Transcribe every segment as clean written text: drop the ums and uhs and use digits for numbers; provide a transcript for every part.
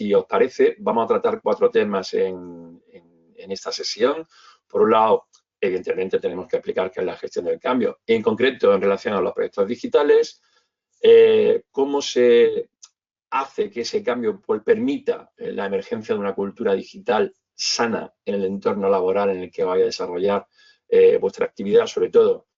si os parece, vamos a tratar 4 temas en esta sesión. Por un lado, evidentemente tenemos que explicar qué es la gestión del cambio, en concreto en relación a los proyectos digitales, cómo se hace que ese cambio pues, permita la emergencia de una cultura digital sana en el entorno laboral en el que vaya a desarrollar vuestra actividad, sobre todo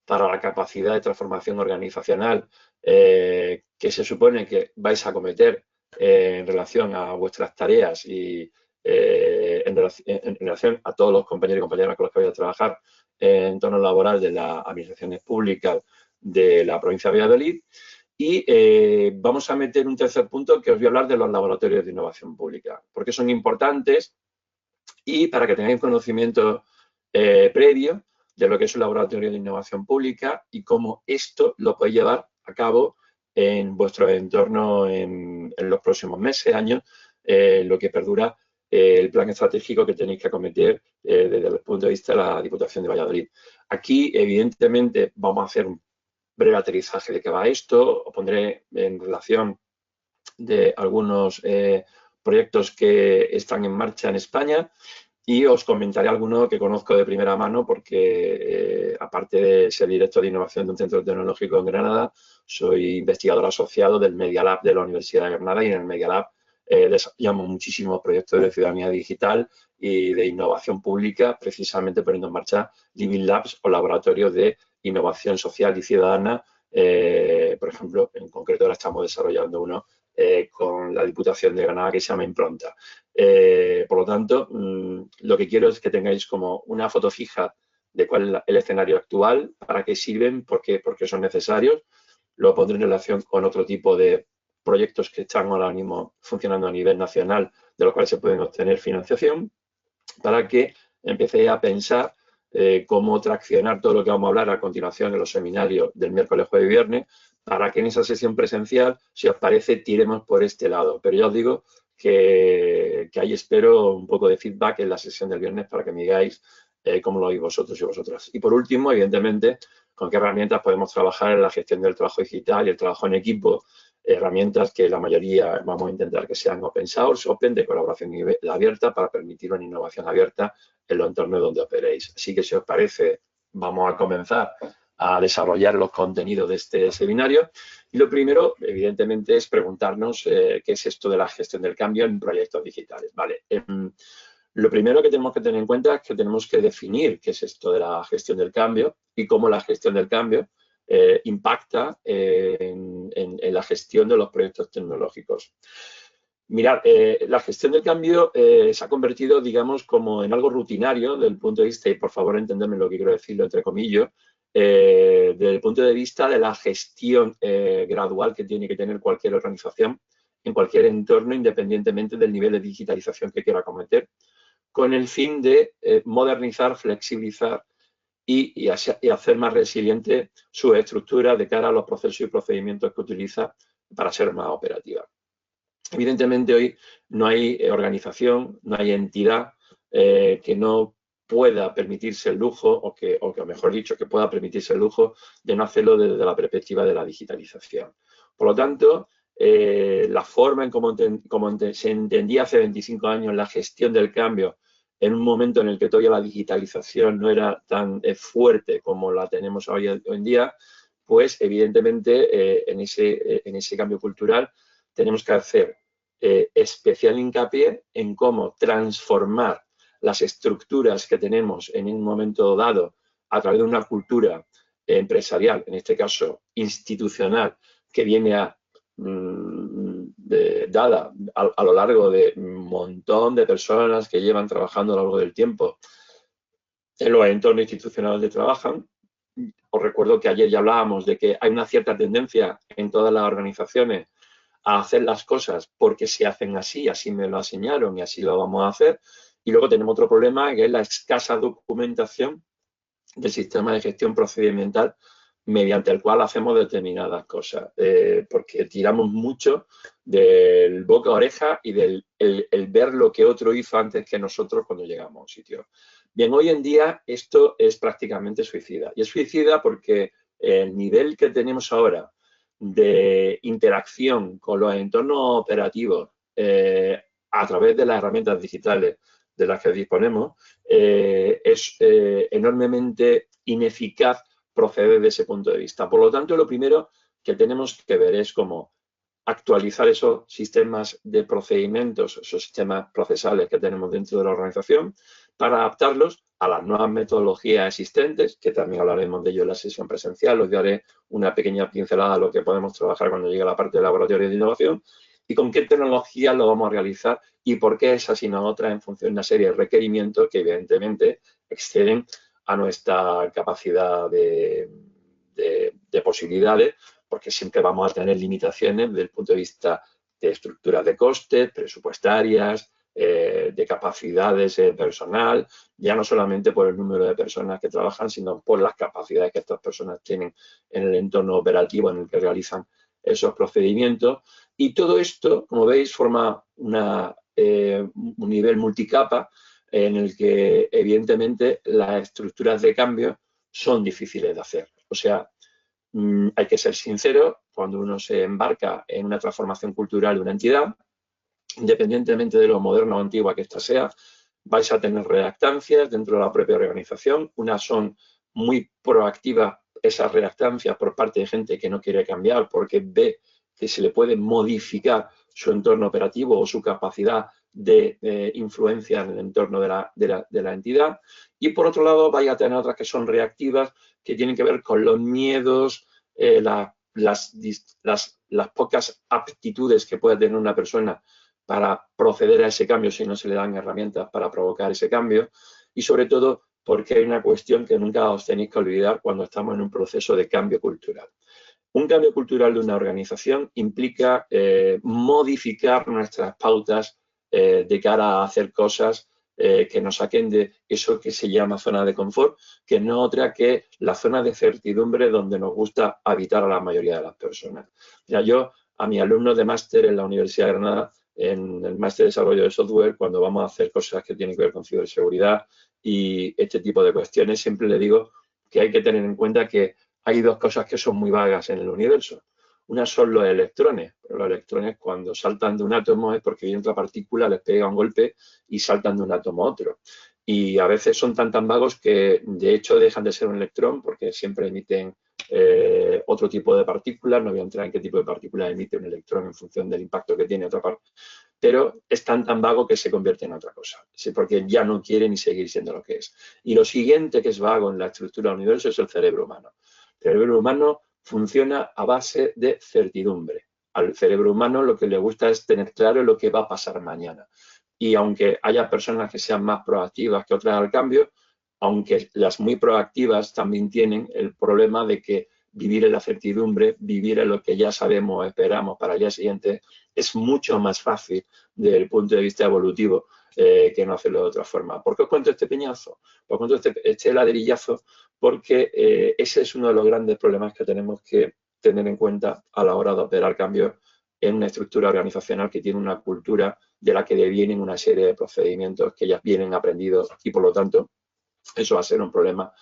para la capacidad de transformación organizacional que se supone que vais a cometer en relación a vuestras tareas y en relación a todos los compañeros y compañeras con los que vais a trabajar en entorno laboral de las administraciones públicas de la provincia de Valladolid. Y vamos a meter un tercer punto que os voy a hablar de los laboratorios de innovación pública, porque son importantes y para que tengáis conocimiento previo de lo que es un laboratorio de innovación pública y cómo esto lo podéis llevar a cabo en vuestro entorno en los próximos meses, años, lo que perdura el plan estratégico que tenéis que acometer desde el punto de vista de la Diputación de Valladolid. Aquí, evidentemente, vamos a hacer un breve aterrizaje de qué va esto, os pondré en relación de algunos proyectos que están en marcha en España y os comentaré alguno que conozco de primera mano porque, aparte de ser director de innovación de un centro tecnológico en Granada, soy investigador asociado del Media Lab de la Universidad de Granada y en el Media Lab desarrollamos muchísimos proyectos de ciudadanía digital y de innovación pública, precisamente poniendo en marcha Living Labs o laboratorios de innovación social y ciudadana. Por ejemplo, en concreto ahora estamos desarrollando uno con la Diputación de Granada que se llama Impronta. Por lo tanto, lo que quiero es que tengáis como una foto fija de cuál es el escenario actual, para qué sirven, por qué son necesarios. Lo pondré en relación con otro tipo de proyectos que están ahora mismo funcionando a nivel nacional, de los cuales se pueden obtener financiación, para que empecéis a pensar cómo traccionar todo lo que vamos a hablar a continuación en los seminarios del miércoles, jueves y viernes, para que en esa sesión presencial, si os parece, tiremos por este lado. Pero ya os digo que ahí espero un poco de feedback en la sesión del viernes para que me digáis cómo lo veis vosotros y vosotras. Y por último, evidentemente, con qué herramientas podemos trabajar en la gestión del trabajo digital y el trabajo en equipo, herramientas que la mayoría vamos a intentar que sean open source, open, de colaboración abierta, para permitir una innovación abierta en los entornos donde operéis. Así que, si os parece, vamos a comenzar a desarrollar los contenidos de este seminario. Y lo primero, evidentemente, es preguntarnos qué es esto de la gestión del cambio en proyectos digitales. Vale. Lo primero que tenemos que tener en cuenta es que tenemos que definir qué es esto de la gestión del cambio y cómo la gestión del cambio impacta en la gestión de los proyectos tecnológicos. Mirad, la gestión del cambio se ha convertido, digamos, como en algo rutinario desde el punto de vista, y por favor entendedme lo que quiero decirlo entre comillas, desde el punto de vista de la gestión gradual que tiene que tener cualquier organización en cualquier entorno, independientemente del nivel de digitalización que quiera acometer, con el fin de modernizar, flexibilizar y hacer más resiliente su estructura de cara a los procesos y procedimientos que utiliza para ser más operativa. Evidentemente, hoy no hay organización, no hay entidad que no pueda permitirse el lujo, o que mejor dicho, que pueda permitirse el lujo de no hacerlo desde la perspectiva de la digitalización. Por lo tanto, la forma en cómo se entendía hace 25 años la gestión del cambio, en un momento en el que todavía la digitalización no era tan fuerte como la tenemos hoy en día, pues evidentemente en ese cambio cultural tenemos que hacer especial hincapié en cómo transformar las estructuras que tenemos en un momento dado a través de una cultura empresarial, en este caso institucional, que viene dada a lo largo de un montón de personas que llevan trabajando a lo largo del tiempo en los entornos institucionales donde trabajan. Os recuerdo que ayer ya hablábamos de que hay una cierta tendencia en todas las organizaciones a hacer las cosas porque se hacen así, así me lo enseñaron y así lo vamos a hacer. Y luego tenemos otro problema, que es la escasa documentación del sistema de gestión procedimental mediante el cual hacemos determinadas cosas, porque tiramos mucho del boca a oreja y del el ver lo que otro hizo antes que nosotros cuando llegamos a un sitio. Bien, hoy en día esto es prácticamente suicida. Y es suicida porque el nivel que tenemos ahora de interacción con los entornos operativos a través de las herramientas digitales de las que disponemos, es enormemente ineficaz proceder de ese punto de vista. Por lo tanto, lo primero que tenemos que ver es cómo actualizar esos sistemas de procedimientos, esos sistemas procesales que tenemos dentro de la organización, para adaptarlos a las nuevas metodologías existentes, que también hablaremos de ello en la sesión presencial. Os daré una pequeña pincelada de lo que podemos trabajar cuando llegue la parte de laboratorio de innovación y con qué tecnologías lo vamos a realizar y por qué esas y no otras en función de una serie de requerimientos que evidentemente exceden a nuestra capacidad de posibilidades, porque siempre vamos a tener limitaciones desde el punto de vista de estructuras de costes, presupuestarias, de capacidades personal, ya no solamente por el número de personas que trabajan, sino por las capacidades que estas personas tienen en el entorno operativo en el que realizan esos procedimientos. Y todo esto, como veis, forma un nivel multicapa en el que, evidentemente, las estructuras de cambio son difíciles de hacer. O sea, hay que ser sincero, cuando uno se embarca en una transformación cultural de una entidad, independientemente de lo moderna o antigua que ésta sea, vais a tener reactancias dentro de la propia organización. Unas son muy proactivas, esas reactancias por parte de gente que no quiere cambiar porque ve que se le puede modificar su entorno operativo o su capacidad de influencia en el entorno de la entidad. Y por otro lado, vais a tener otras que son reactivas, que tienen que ver con los miedos, las pocas aptitudes que puede tener una persona para proceder a ese cambio si no se le dan herramientas para provocar ese cambio, y sobre todo porque hay una cuestión que nunca os tenéis que olvidar cuando estamos en un proceso de cambio cultural. Un cambio cultural de una organización implica modificar nuestras pautas de cara a hacer cosas que nos saquen de eso que se llama zona de confort, que no otra que la zona de certidumbre donde nos gusta habitar a la mayoría de las personas. Ya yo, a mis alumnos de máster en la Universidad de Granada, en el máster de desarrollo de software, cuando vamos a hacer cosas que tienen que ver con ciberseguridad y este tipo de cuestiones, siempre les digo que hay que tener en cuenta que hay dos cosas que son muy vagas en el universo. Una son los electrones, pero los electrones cuando saltan de un átomo es porque viene otra partícula, les pega un golpe y saltan de un átomo a otro. Y a veces son tan vagos que de hecho dejan de ser un electrón porque siempre emiten otro tipo de partículas. No voy a entrar en qué tipo de partículas emite un electrón en función del impacto que tiene otra parte, pero es tan vago que se convierte en otra cosa, ¿sí? Porque ya no quiere ni seguir siendo lo que es. Y lo siguiente que es vago en la estructura del universo es el cerebro humano. El cerebro humano funciona a base de certidumbre. Al cerebro humano lo que le gusta es tener claro lo que va a pasar mañana. Y aunque haya personas que sean más proactivas que otras al cambio, aunque las muy proactivas también tienen el problema de que vivir en la certidumbre, vivir en lo que ya sabemos o esperamos para el día siguiente, es mucho más fácil desde el punto de vista evolutivo que no hacerlo de otra forma. ¿Por qué os cuento este peñazo? Os cuento este ladrillazo porque ese es uno de los grandes problemas que tenemos que tener en cuenta a la hora de operar cambios en una estructura organizacional que tiene una cultura de la que devienen una serie de procedimientos que ya vienen aprendidos y, por lo tanto, eso va a ser un problema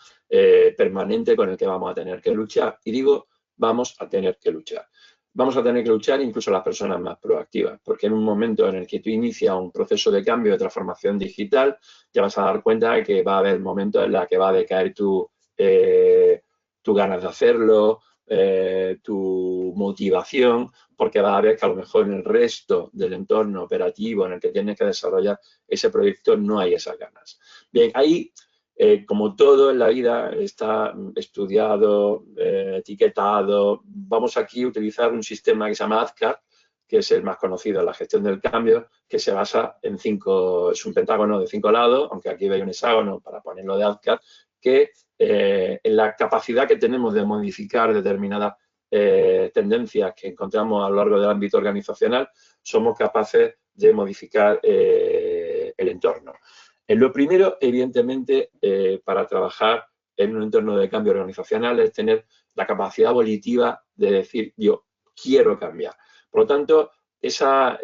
permanente con el que vamos a tener que luchar. Y digo, vamos a tener que luchar. Vamos a tener que luchar incluso las personas más proactivas, porque en un momento en el que tú inicias un proceso de cambio, de transformación digital, te vas a dar cuenta de que va a haber momentos en los que va a decaer tu ganas de hacerlo, tu motivación, porque va a ver que a lo mejor en el resto del entorno operativo en el que tienes que desarrollar ese proyecto no hay esas ganas. Bien, ahí, como todo en la vida, está estudiado, etiquetado. Vamos aquí a utilizar un sistema que se llama ADCAR, que es el más conocido en la gestión del cambio, que se basa en es un pentágono de 5 lados, aunque aquí veis un hexágono para ponerlo de ADCAR, que en la capacidad que tenemos de modificar determinadas tendencias que encontramos a lo largo del ámbito organizacional, somos capaces de modificar el entorno. Lo primero, evidentemente, para trabajar en un entorno de cambio organizacional es tener la capacidad volitiva de decir yo quiero cambiar. Por lo tanto, esa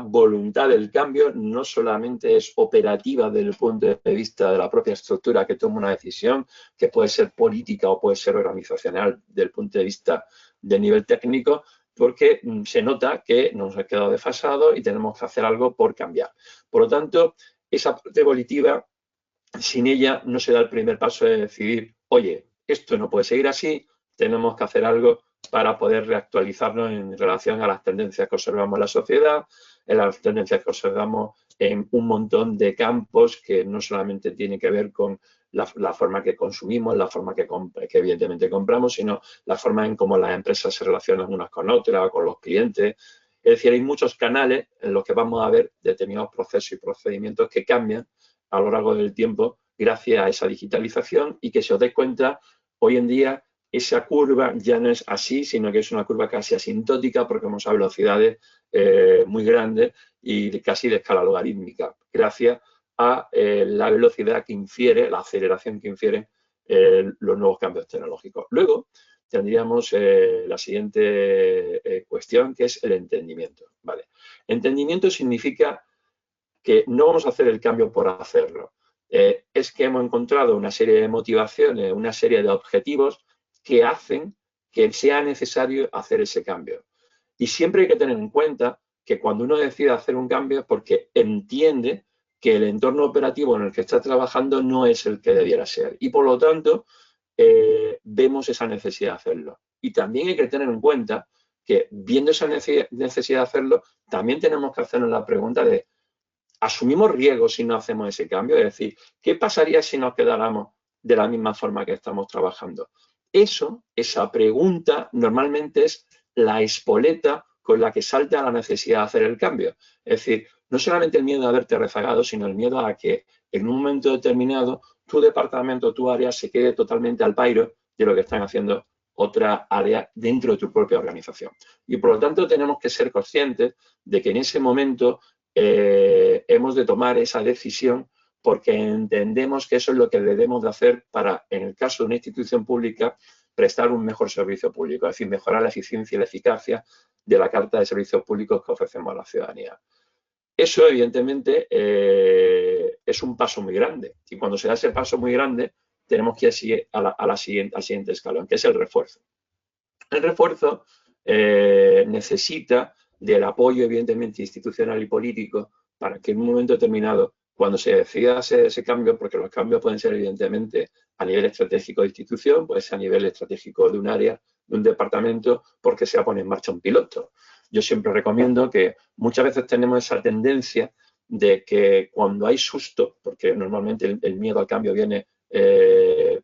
voluntad del cambio no solamente es operativa desde el punto de vista de la propia estructura que toma una decisión, que puede ser política o puede ser organizacional desde el punto de vista del nivel técnico, porque se nota que nos ha quedado desfasado y tenemos que hacer algo por cambiar. Por lo tanto, esa parte volitiva, sin ella no se da el primer paso de decidir, oye, esto no puede seguir así, tenemos que hacer algo para poder reactualizarnos en relación a las tendencias que observamos en la sociedad, en las tendencias que observamos en un montón de campos que no solamente tienen que ver con la forma que consumimos, la forma que evidentemente compramos, sino la forma en cómo las empresas se relacionan unas con otras, con los clientes. Es decir, hay muchos canales en los que vamos a ver determinados procesos y procedimientos que cambian a lo largo del tiempo gracias a esa digitalización y que si os dais cuenta, hoy en día esa curva ya no es así, sino que es una curva casi asintótica porque vamos a velocidades muy grandes y casi de escala logarítmica, gracias a la velocidad que infiere, la aceleración que infieren los nuevos cambios tecnológicos. Luego tendríamos la siguiente cuestión, que es el entendimiento. ¿Vale? Entendimiento significa que no vamos a hacer el cambio por hacerlo. Es que hemos encontrado una serie de motivaciones, una serie de objetivos que hacen que sea necesario hacer ese cambio. Y siempre hay que tener en cuenta que cuando uno decide hacer un cambio es porque entiende que el entorno operativo en el que está trabajando no es el que debiera ser. Y por lo tanto, vemos esa necesidad de hacerlo. Y también hay que tener en cuenta que viendo esa necesidad de hacerlo, también tenemos que hacernos la pregunta de ¿asumimos riesgos si no hacemos ese cambio? Es decir, ¿qué pasaría si nos quedáramos de la misma forma que estamos trabajando? Esa pregunta normalmente es la espoleta con la que salta la necesidad de hacer el cambio. Es decir, no solamente el miedo a haberte rezagado, sino el miedo a que en un momento determinado tu departamento, tu área se quede totalmente al pairo de lo que están haciendo otra área dentro de tu propia organización. Y por lo tanto tenemos que ser conscientes de que en ese momento hemos de tomar esa decisión porque entendemos que eso es lo que debemos de hacer para, en el caso de una institución pública, prestar un mejor servicio público, es decir, mejorar la eficiencia y la eficacia de la carta de servicios públicos que ofrecemos a la ciudadanía. Eso, evidentemente, es un paso muy grande. Y cuando se da ese paso muy grande, tenemos que ir al siguiente escalón, que es el refuerzo. El refuerzo necesita del apoyo, evidentemente, institucional y político para que en un momento determinado, cuando se decida hacer ese cambio, porque los cambios pueden ser, evidentemente, a nivel estratégico de institución, puede ser a nivel estratégico de un área, de un departamento, porque se va a poner en marcha un piloto. Yo siempre recomiendo que muchas veces tenemos esa tendencia de que cuando hay susto, porque normalmente el miedo al cambio viene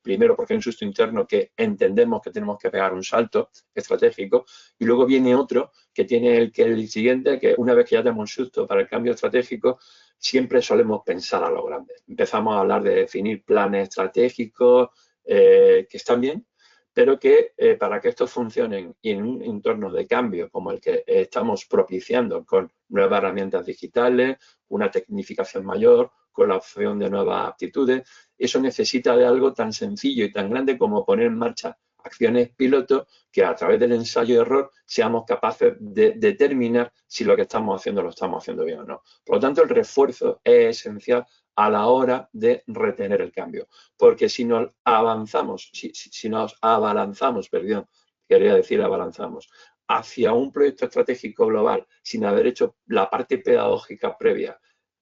primero porque hay un susto interno que entendemos que tenemos que pegar un salto estratégico y luego viene otro que tiene el siguiente, que una vez que ya tenemos un susto para el cambio estratégico, siempre solemos pensar a lo grande. Empezamos a hablar de definir planes estratégicos que están bien, pero que para que estos funcionen y en un entorno de cambio como el que estamos propiciando con nuevas herramientas digitales, una tecnificación mayor, con la opción de nuevas aptitudes, eso necesita de algo tan sencillo y tan grande como poner en marcha acciones piloto que a través del ensayo y error seamos capaces de determinar si lo que estamos haciendo lo estamos haciendo bien o no. Por lo tanto, el refuerzo es esencial a la hora de retener el cambio, porque si nos avanzamos, si nos abalanzamos, perdón, quería decir abalanzamos, hacia un proyecto estratégico global sin haber hecho la parte pedagógica previa,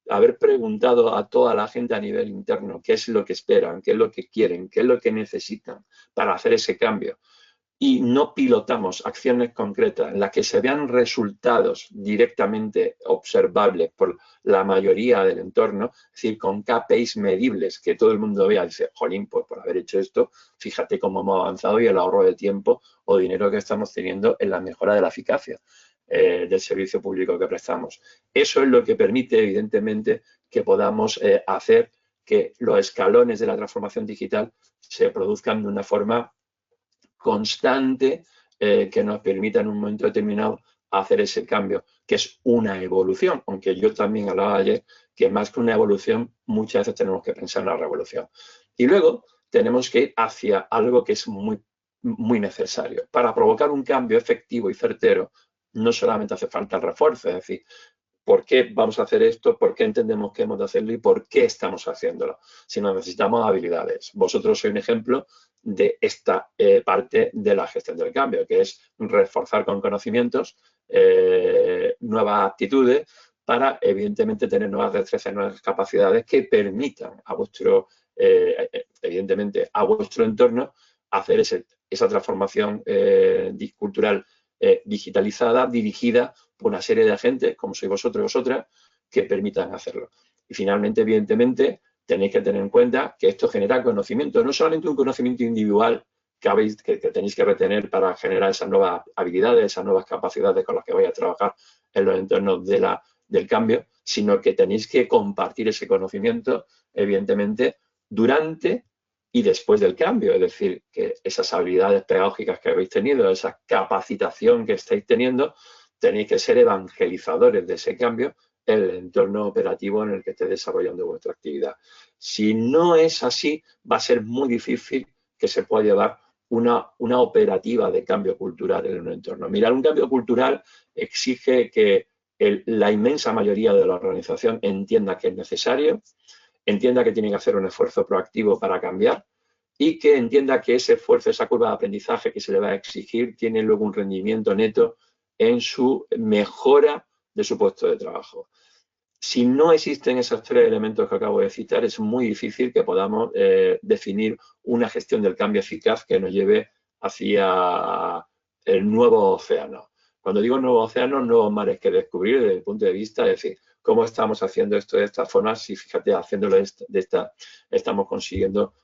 haber preguntado a toda la gente a nivel interno qué es lo que esperan, qué es lo que quieren, qué es lo que necesitan para hacer ese cambio y no pilotamos acciones concretas en las que se vean resultados directamente observables por la mayoría del entorno, es decir, con KPIs medibles, que todo el mundo vea y dice, jolín, pues por haber hecho esto, fíjate cómo hemos avanzado y el ahorro de tiempo o dinero que estamos teniendo en la mejora de la eficacia del servicio público que prestamos. Eso es lo que permite, evidentemente, que podamos hacer que los escalones de la transformación digital se produzcan de una forma constante que nos permita en un momento determinado hacer ese cambio, que es una evolución, aunque yo también hablaba ayer que más que una evolución, muchas veces tenemos que pensar en la revolución. Y luego tenemos que ir hacia algo que es muy, muy necesario. Para provocar un cambio efectivo y certero, no solamente hace falta el refuerzo, es decir, por qué vamos a hacer esto, por qué entendemos que hemos de hacerlo y por qué estamos haciéndolo, sino necesitamos habilidades. Vosotros sois un ejemplo de esta parte de la gestión del cambio, que es reforzar con conocimientos nuevas aptitudes para, evidentemente, tener nuevas destrezas, nuevas capacidades que permitan a vuestro, evidentemente, a vuestro entorno hacer esa transformación cultural digitalizada, dirigida por una serie de agentes, como sois vosotros y vosotras, que permitan hacerlo. Y finalmente, evidentemente, tenéis que tener en cuenta que esto genera conocimiento, no solamente un conocimiento individual que tenéis que retener para generar esas nuevas habilidades, esas nuevas capacidades con las que vais a trabajar en los entornos del cambio, sino que tenéis que compartir ese conocimiento, evidentemente, durante y después del cambio. Es decir, que esas habilidades pedagógicas que habéis tenido, esa capacitación que estáis teniendo, tenéis que ser evangelizadores de ese cambio en el entorno operativo en el que esté desarrollando vuestra actividad. Si no es así, va a ser muy difícil que se pueda llevar una operativa de cambio cultural en un entorno. Mirar, un cambio cultural exige que la inmensa mayoría de la organización entienda que es necesario, entienda que tiene que hacer un esfuerzo proactivo para cambiar y que entienda que ese esfuerzo, esa curva de aprendizaje que se le va a exigir, tiene luego un rendimiento neto en su mejora de su puesto de trabajo. Si no existen esos tres elementos que acabo de citar, es muy difícil que podamos definir una gestión del cambio eficaz que nos lleve hacia el nuevo océano. Cuando digo nuevo océano, nuevos mares que descubrir desde el punto de vista de decir, ¿cómo estamos haciendo esto de esta forma? Si, fíjate, haciéndolo de esta, estamos consiguiendo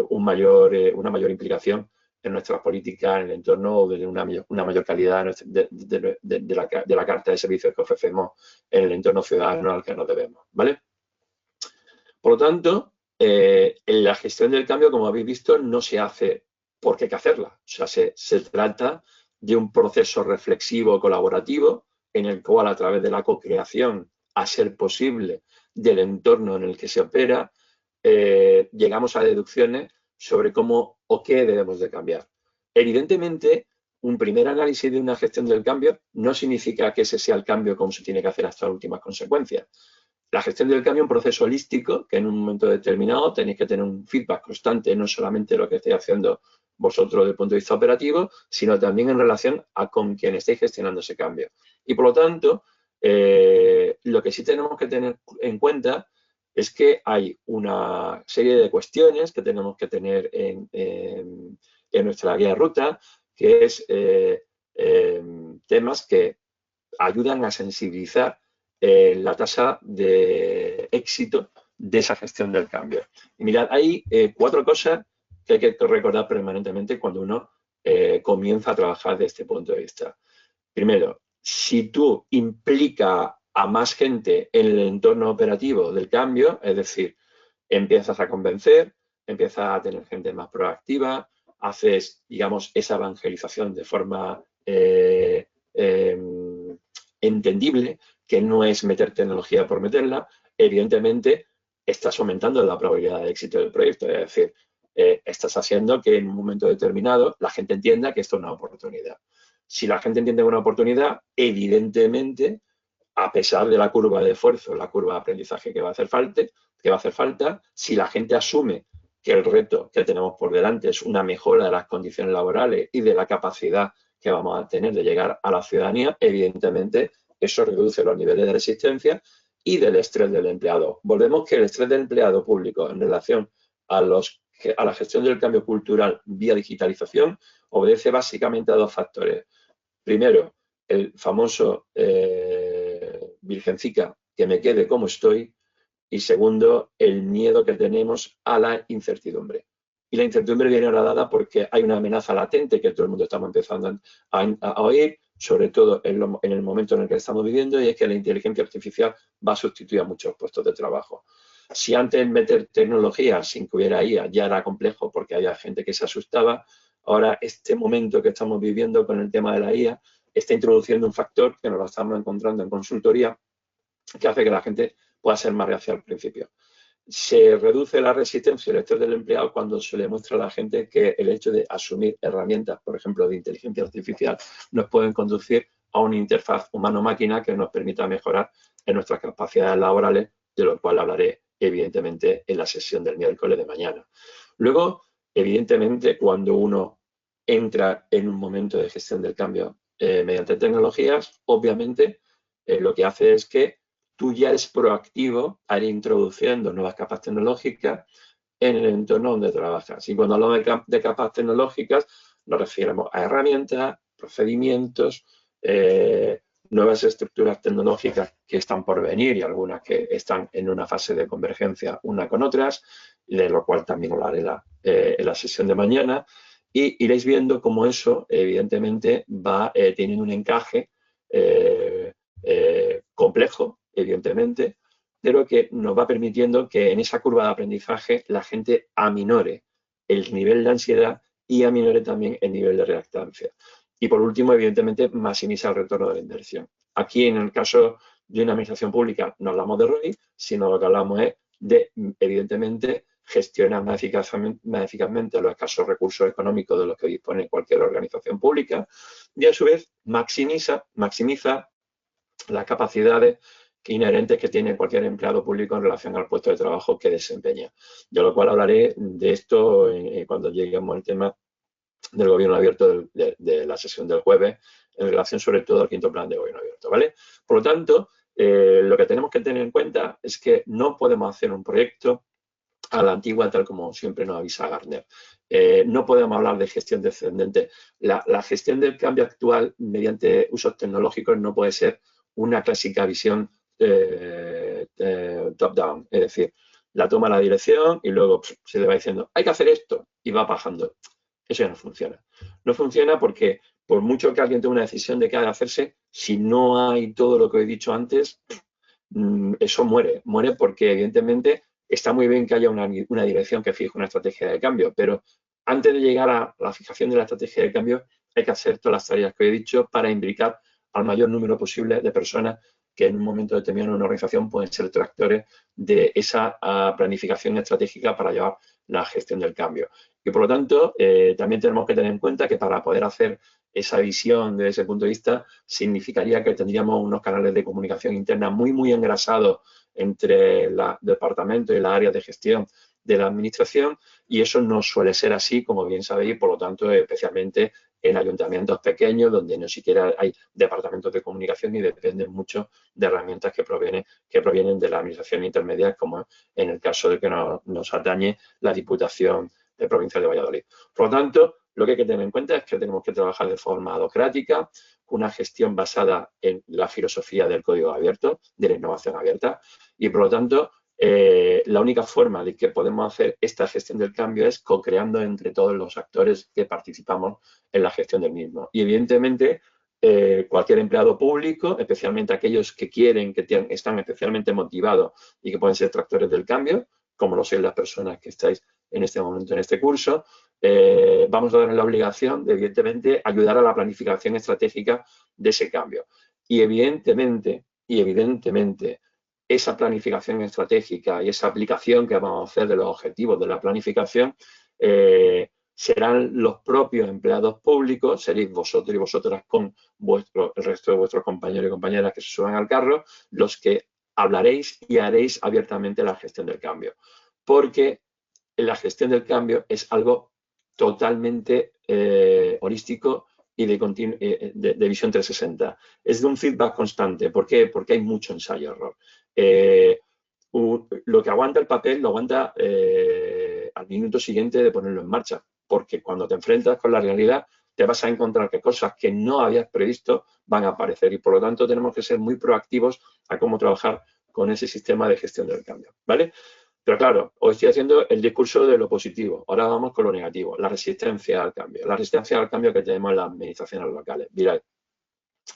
una mayor implicación en nuestras políticas, en el entorno, de una mayor calidad de la carta de servicios que ofrecemos en el entorno ciudadano al que nos debemos, ¿vale? Por lo tanto, en la gestión del cambio, como habéis visto, no se hace porque hay que hacerla. O sea, se trata de un proceso reflexivo colaborativo en el cual, a través de la co-creación, a ser posible, del entorno en el que se opera, llegamos a deducciones sobre cómo o qué debemos de cambiar. Evidentemente, un primer análisis de una gestión del cambio no significa que ese sea el cambio como se tiene que hacer hasta las últimas consecuencias. La gestión del cambio es un proceso holístico que en un momento determinado tenéis que tener un feedback constante, no solamente lo que estáis haciendo vosotros desde el punto de vista operativo, sino también en relación con quien estáis gestionando ese cambio. Y por lo tanto, lo que sí tenemos que tener en cuenta es que hay una serie de cuestiones que tenemos que tener en nuestra guía de ruta, que es temas que ayudan a sensibilizar la tasa de éxito de esa gestión del cambio. Y mirad, hay 4 cosas que hay que recordar permanentemente cuando uno comienza a trabajar desde este punto de vista. Primero, si tú implica a más gente en el entorno operativo del cambio, es decir, empiezas a convencer, empiezas a tener gente más proactiva, haces, digamos, esa evangelización de forma entendible, que no es meter tecnología por meterla, evidentemente estás aumentando la probabilidad de éxito del proyecto. Es decir, estás haciendo que en un momento determinado la gente entienda que esto es una oportunidad. Si la gente entiende una oportunidad, evidentemente, a pesar de la curva de esfuerzo, la curva de aprendizaje que va a hacer falta, si la gente asume que el reto que tenemos por delante es una mejora de las condiciones laborales y de la capacidad que vamos a tener de llegar a la ciudadanía, evidentemente eso reduce los niveles de resistencia y del estrés del empleado. Volvemos que el estrés del empleado público en relación a la gestión del cambio cultural vía digitalización obedece básicamente a 2 factores. Primero, el famoso virgencica, que me quede como estoy, y segundo, el miedo que tenemos a la incertidumbre. Y la incertidumbre viene ahora dada porque hay una amenaza latente que todo el mundo estamos empezando a oír, sobre todo en el momento en el que estamos viviendo, y es que la inteligencia artificial va a sustituir a muchos puestos de trabajo. Si antes meter tecnología sin que hubiera IA ya era complejo porque había gente que se asustaba, ahora este momento que estamos viviendo con el tema de la IA está introduciendo un factor que nos lo estamos encontrando en consultoría, que hace que la gente pueda ser más reacia al principio. Se reduce la resistencia y el estrés del empleado cuando se le muestra a la gente que el hecho de asumir herramientas, por ejemplo, de inteligencia artificial, nos pueden conducir a una interfaz humano-máquina que nos permita mejorar en nuestras capacidades laborales, de lo cual hablaré evidentemente en la sesión del miércoles de mañana. Luego, evidentemente, cuando uno entra en un momento de gestión del cambio mediante tecnologías, obviamente lo que hace es que tú ya eres proactivo al ir introduciendo nuevas capas tecnológicas en el entorno donde trabajas. Y cuando hablamos de capas tecnológicas, nos referimos a herramientas, procedimientos, nuevas estructuras tecnológicas que están por venir y algunas que están en una fase de convergencia una con otras, de lo cual también hablaré en la sesión de mañana. Y iréis viendo cómo eso, evidentemente, va teniendo un encaje complejo, evidentemente, pero que nos va permitiendo que en esa curva de aprendizaje la gente aminore el nivel de ansiedad y aminore también el nivel de reactancia. Y por último, evidentemente, maximiza el retorno de la inversión. Aquí, en el caso de una administración pública, no hablamos de ROI, sino lo que hablamos es de, evidentemente, gestionar más eficazmente los escasos recursos económicos de los que dispone cualquier organización pública y, a su vez, maximiza las capacidades inherentes que tiene cualquier empleado público en relación al puesto de trabajo que desempeña. De lo cual hablaré de esto cuando lleguemos al tema del gobierno abierto de la sesión del jueves, en relación sobre todo al quinto plan de gobierno abierto, ¿vale? Por lo tanto, lo que tenemos que tener en cuenta es que no podemos hacer un proyecto a la antigua, tal como siempre nos avisa Gartner. No podemos hablar de gestión descendente. La gestión del cambio actual mediante usos tecnológicos no puede ser una clásica visión top-down, es decir, la toma la dirección y luego se le va diciendo, hay que hacer esto, y va bajando. Eso ya no funciona. No funciona porque por mucho que alguien tenga una decisión de qué ha de hacerse, si no hay todo lo que he dicho antes, eso muere. Muere porque evidentemente está muy bien que haya una dirección que fije una estrategia de cambio, pero antes de llegar a la fijación de la estrategia de cambio hay que hacer todas las tareas que he dicho para imbricar al mayor número posible de personas que en un momento determinado en una organización pueden ser tractores de esa planificación estratégica para llevar la gestión del cambio. Y por lo tanto, también tenemos que tener en cuenta que para poder hacer esa visión desde ese punto de vista significaría que tendríamos unos canales de comunicación interna muy engrasados entre el departamento y las áreas de gestión de la administración, y eso no suele ser así, como bien sabéis, por lo tanto, especialmente en ayuntamientos pequeños donde no siquiera hay departamentos de comunicación y dependen mucho de herramientas que provienen de la administración intermedia, como en el caso de que nos atañe la Diputación de Provincia de Valladolid. Por lo tanto, lo que hay que tener en cuenta es que tenemos que trabajar de forma adocrática, con una gestión basada en la filosofía del código abierto, de la innovación abierta, y por lo tanto, la única forma de que podemos hacer esta gestión del cambio es co-creando entre todos los actores que participamos en la gestión del mismo. Y evidentemente, cualquier empleado público, especialmente aquellos que quieren, están especialmente motivados y que pueden ser tractores del cambio, como lo sois las personas que estáis en este momento en este curso, vamos a tener la obligación de, evidentemente, ayudar a la planificación estratégica de ese cambio. Y evidentemente, esa planificación estratégica y esa aplicación que vamos a hacer de los objetivos de la planificación serán los propios empleados públicos, seréis vosotros y vosotras con el resto de vuestros compañeros y compañeras que se suban al carro, los que hablaréis y haréis abiertamente la gestión del cambio. Porque la gestión del cambio es algo totalmente holístico y de visión 360. Es de un feedback constante. ¿Por qué? Porque hay mucho ensayo-error. Lo que aguanta el papel lo aguanta al minuto siguiente de ponerlo en marcha, porque cuando te enfrentas con la realidad te vas a encontrar que cosas que no habías previsto van a aparecer, y por lo tanto tenemos que ser muy proactivos a cómo trabajar con ese sistema de gestión del cambio, ¿vale? Pero claro, os estoy haciendo el discurso de lo positivo. Ahora vamos con lo negativo, la resistencia al cambio. La resistencia al cambio que tenemos en las administraciones locales. Mirad,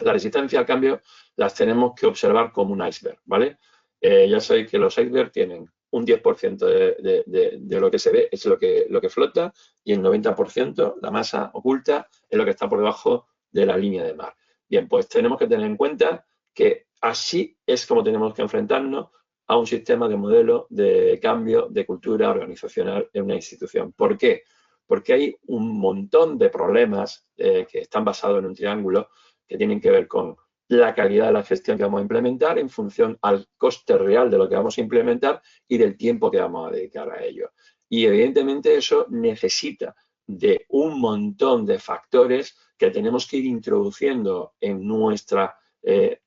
la resistencia al cambio las tenemos que observar como un iceberg, ¿vale? Ya sabéis que los icebergs tienen un 10% de lo que se ve es lo que flota, y el 90%, la masa oculta, es lo que está por debajo de la línea de mar. Bien, pues tenemos que tener en cuenta que así es como tenemos que enfrentarnos a un sistema de modelo de cambio de cultura organizacional en una institución. ¿Por qué? Porque hay un montón de problemas que están basados en un triángulo que tienen que ver con la calidad de la gestión que vamos a implementar en función al coste real de lo que vamos a implementar y del tiempo que vamos a dedicar a ello. Y evidentemente eso necesita de un montón de factores que tenemos que ir introduciendo en nuestra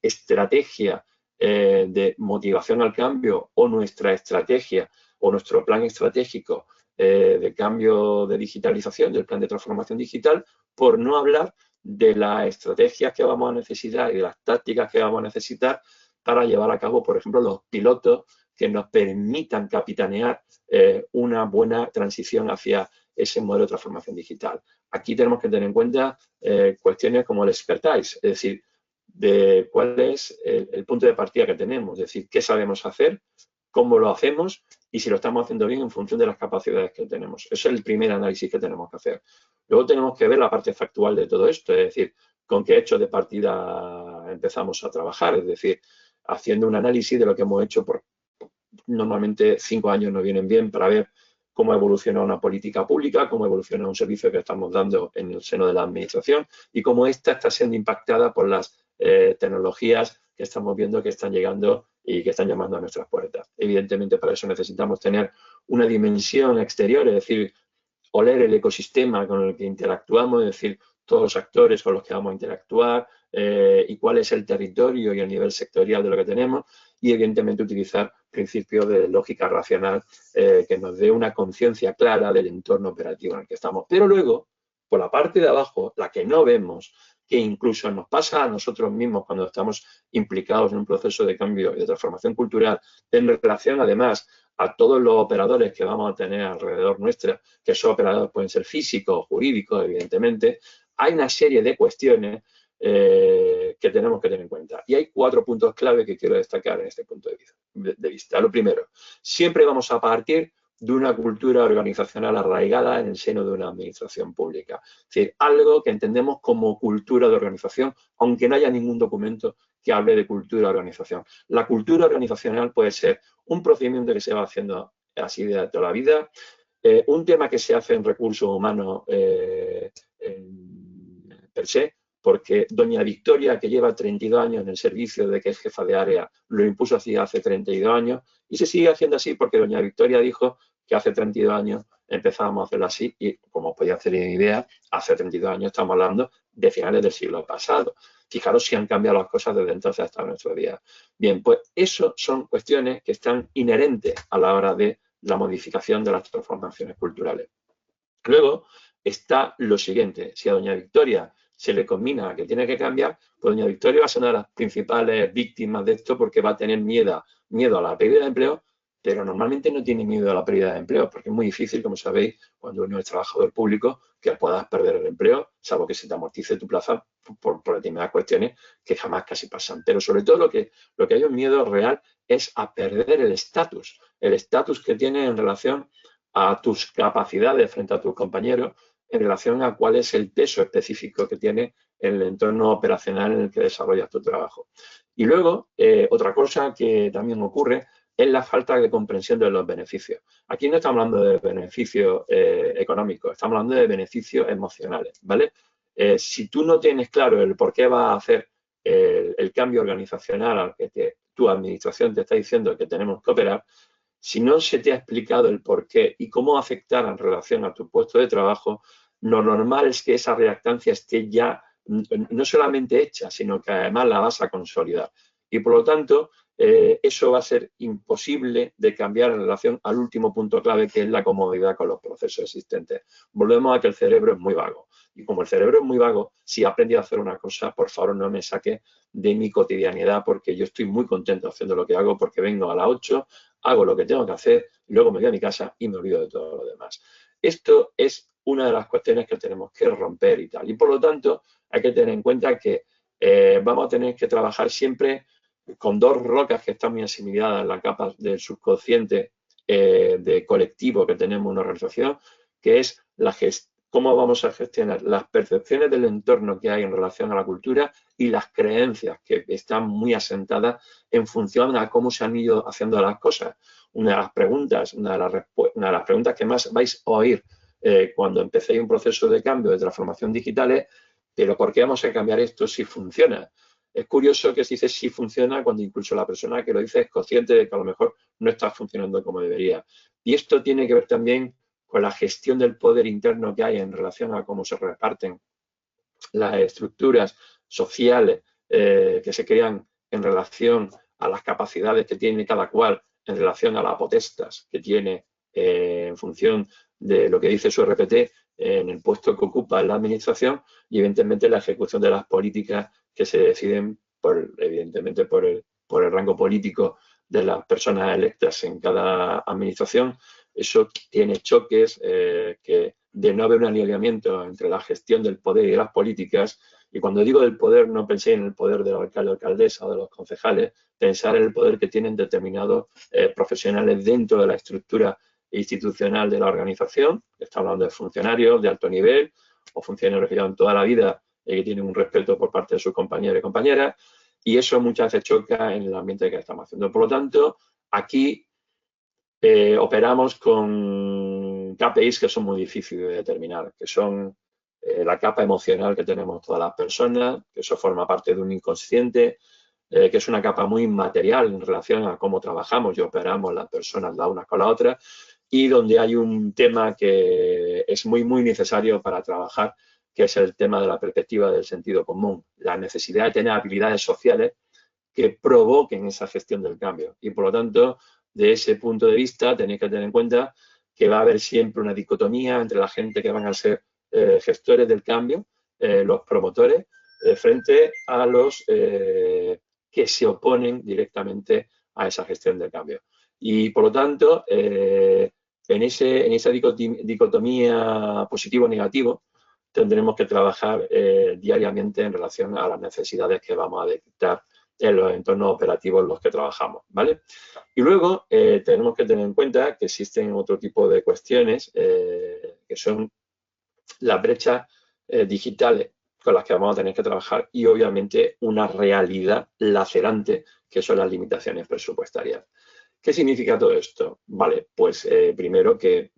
estrategia de motivación al cambio o nuestra estrategia o nuestro plan estratégico de cambio de digitalización, del plan de transformación digital, por no hablar de las estrategias que vamos a necesitar y de las tácticas que vamos a necesitar para llevar a cabo, por ejemplo, los pilotos que nos permitan capitanear una buena transición hacia ese modelo de transformación digital. Aquí tenemos que tener en cuenta cuestiones como el expertise, es decir, de cuál es el punto de partida que tenemos, es decir, qué sabemos hacer, cómo lo hacemos y si lo estamos haciendo bien en función de las capacidades que tenemos. Ese es el primer análisis que tenemos que hacer. Luego tenemos que ver la parte factual de todo esto, es decir, con qué hechos de partida empezamos a trabajar, es decir, haciendo un análisis de lo que hemos hecho por normalmente 5 años nos vienen bien para ver cómo evoluciona una política pública, cómo evoluciona un servicio que estamos dando en el seno de la administración y cómo esta está siendo impactada por las tecnologías que estamos viendo que están llegando y que están llamando a nuestras puertas. Evidentemente, para eso necesitamos tener una dimensión exterior, es decir, oler el ecosistema con el que interactuamos, es decir, todos los actores con los que vamos a interactuar y cuál es el territorio y el nivel sectorial de lo que tenemos y, evidentemente, utilizar principios de lógica racional que nos dé una conciencia clara del entorno operativo en el que estamos. Pero luego, por la parte de abajo, la que no vemos, que incluso nos pasa a nosotros mismos cuando estamos implicados en un proceso de cambio y de transformación cultural, en relación, además, a todos los operadores que vamos a tener alrededor nuestra, que esos operadores pueden ser físicos o jurídicos, evidentemente, hay una serie de cuestiones que tenemos que tener en cuenta. Y hay 4 puntos clave que quiero destacar en este punto de vista. Lo primero, siempre vamos a partir de una cultura organizacional arraigada en el seno de una administración pública. Es decir, algo que entendemos como cultura de organización, aunque no haya ningún documento que hable de cultura de organización. La cultura organizacional puede ser un procedimiento que se va haciendo así de toda la vida, un tema que se hace en recursos humanos per se, porque doña Victoria, que lleva 32 años en el servicio de que es jefa de área, lo impuso así hace 32 años y se sigue haciendo así porque doña Victoria dijo que hace 32 años empezábamos a hacerlo así y, como os podéis hacer una idea, hace 32 años estamos hablando de finales del siglo pasado. Fijaros si han cambiado las cosas desde entonces hasta nuestro día. Bien, pues eso son cuestiones que están inherentes a la hora de la modificación de las transformaciones culturales. Luego está lo siguiente, si a doña Victoria se le combina que tiene que cambiar, pues doña Victoria va a ser una de las principales víctimas de esto porque va a tener miedo a la pérdida de empleo, pero normalmente no tiene miedo a la pérdida de empleo porque es muy difícil, como sabéis, cuando uno es trabajador público, que puedas perder el empleo, salvo que se te amortice tu plaza por determinadas cuestiones que jamás casi pasan. Pero sobre todo lo que hay un miedo real es a perder el estatus que tienes en relación a tus capacidades frente a tus compañeros, en relación a cuál es el peso específico que tiene en el entorno operacional en el que desarrollas tu trabajo. Y luego, otra cosa que también ocurre es la falta de comprensión de los beneficios. Aquí no estamos hablando de beneficios económicos, estamos hablando de beneficios emocionales, ¿vale? Si tú no tienes claro el por qué vas a hacer el cambio organizacional al que tu administración te está diciendo que tenemos que operar, si no se te ha explicado el por qué y cómo afectar en relación a tu puesto de trabajo, lo normal es que esa reactancia esté ya no solamente hecha, sino que además la vas a consolidar. Y por lo tanto, eso va a ser imposible de cambiar en relación al último punto clave, que es la comodidad con los procesos existentes. Volvemos a que el cerebro es muy vago. Y como el cerebro es muy vago, si he aprendido a hacer una cosa, por favor no me saque de mi cotidianidad, porque yo estoy muy contento haciendo lo que hago, porque vengo a las 8, hago lo que tengo que hacer, y luego me voy a mi casa y me olvido de todo lo demás. Esto es una de las cuestiones que tenemos que romper y tal. Y por lo tanto, hay que tener en cuenta que vamos a tener que trabajar siempre con 2 rocas que están muy asimiladas en la capa del subconsciente de colectivo que tenemos en una organización, que es cómo vamos a gestionar las percepciones del entorno que hay en relación a la cultura y las creencias que están muy asentadas en función a cómo se han ido haciendo las cosas. Una de las preguntas que más vais a oír cuando empecéis un proceso de cambio, de transformación digital es pero ¿por qué vamos a cambiar esto si funciona? Es curioso que se dice si funciona cuando incluso la persona que lo dice es consciente de que a lo mejor no está funcionando como debería. Y esto tiene que ver también con la gestión del poder interno que hay en relación a cómo se reparten las estructuras sociales que se crean en relación a las capacidades que tiene cada cual, en relación a las potestas que tiene en función de lo que dice su RPT en el puesto que ocupa en la administración y evidentemente la ejecución de las políticas que se deciden evidentemente por el rango político de las personas electas en cada administración. Eso tiene choques que de no haber un alineamiento entre la gestión del poder y de las políticas. Y cuando digo del poder, no pensé en el poder del alcalde o alcaldesa o de los concejales, pensar en el poder que tienen determinados profesionales dentro de la estructura institucional de la organización. Está hablando de funcionarios de alto nivel o funcionarios que llevan toda la vida y que tienen un respeto por parte de sus compañeros y compañeras. Y eso muchas veces choca en el ambiente que estamos haciendo. Por lo tanto, aquí operamos con KPIs que son muy difíciles de determinar, que son la capa emocional que tenemos todas las personas, que eso forma parte de un inconsciente, que es una capa muy inmaterial en relación a cómo trabajamos y operamos las personas las unas con las otras, y donde hay un tema que es muy, muy necesario para trabajar, que es el tema de la perspectiva del sentido común, la necesidad de tener habilidades sociales que provoquen esa gestión del cambio. Y por lo tanto, de ese punto de vista, tenéis que tener en cuenta que va a haber siempre una dicotomía entre la gente que van a ser gestores del cambio, los promotores, frente a los que se oponen directamente a esa gestión del cambio. Y por lo tanto, en esa dicotomía positivo-negativo, tendremos que trabajar diariamente en relación a las necesidades que vamos a detectar en los entornos operativos en los que trabajamos, ¿vale? Y luego tenemos que tener en cuenta que existen otro tipo de cuestiones que son las brechas digitales con las que vamos a tener que trabajar y obviamente una realidad lacerante que son las limitaciones presupuestarias. ¿Qué significa todo esto? Vale, pues primero que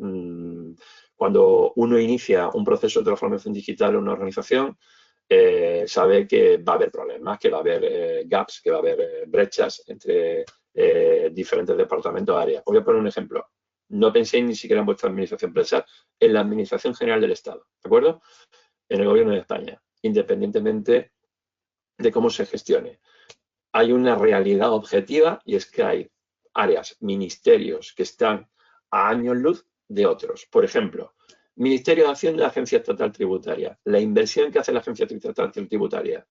cuando uno inicia un proceso de transformación digital en una organización, sabe que va a haber problemas, que va a haber gaps, que va a haber brechas entre diferentes departamentos o áreas. Os voy a poner un ejemplo. No penséis ni siquiera en vuestra administración, pensad en la Administración General del Estado, ¿de acuerdo? En el Gobierno de España, independientemente de cómo se gestione. Hay una realidad objetiva y es que hay áreas, ministerios que están a años luz de otros. Por ejemplo, Ministerio de Hacienda, Agencia Estatal Tributaria. La inversión que hace la Agencia Estatal Tributaria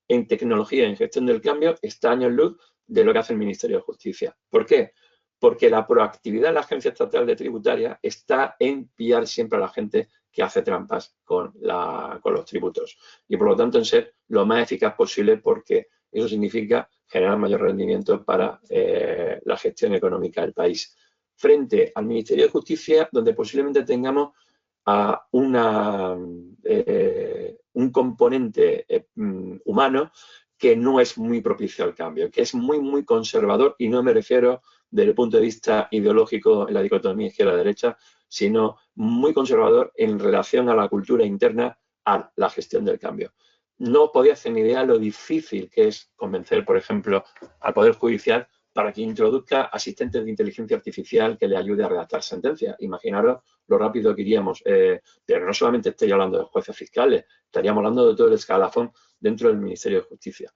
en tecnología y en gestión del cambio está a años luz de lo que hace el Ministerio de Justicia. ¿Por qué? Porque la proactividad de la Agencia Estatal de Tributaria está en pillar siempre a la gente que hace trampas con los tributos. Y por lo tanto en ser lo más eficaz posible, porque eso significa generar mayor rendimiento para la gestión económica del país. Frente al Ministerio de Justicia, donde posiblemente tengamos a un componente humano que no es muy propicio al cambio, que es muy, muy conservador, y no me refiero desde el punto de vista ideológico en la dicotomía izquierda-derecha, sino muy conservador en relación a la cultura interna, a la gestión del cambio. No podía hacer ni idea lo difícil que es convencer, por ejemplo, al Poder Judicial para que introduzca asistentes de inteligencia artificial que le ayude a redactar sentencias. Imaginaros lo rápido que iríamos, pero no solamente estoy hablando de jueces fiscales, estaríamos hablando de todo el escalafón dentro del Ministerio de Justicia.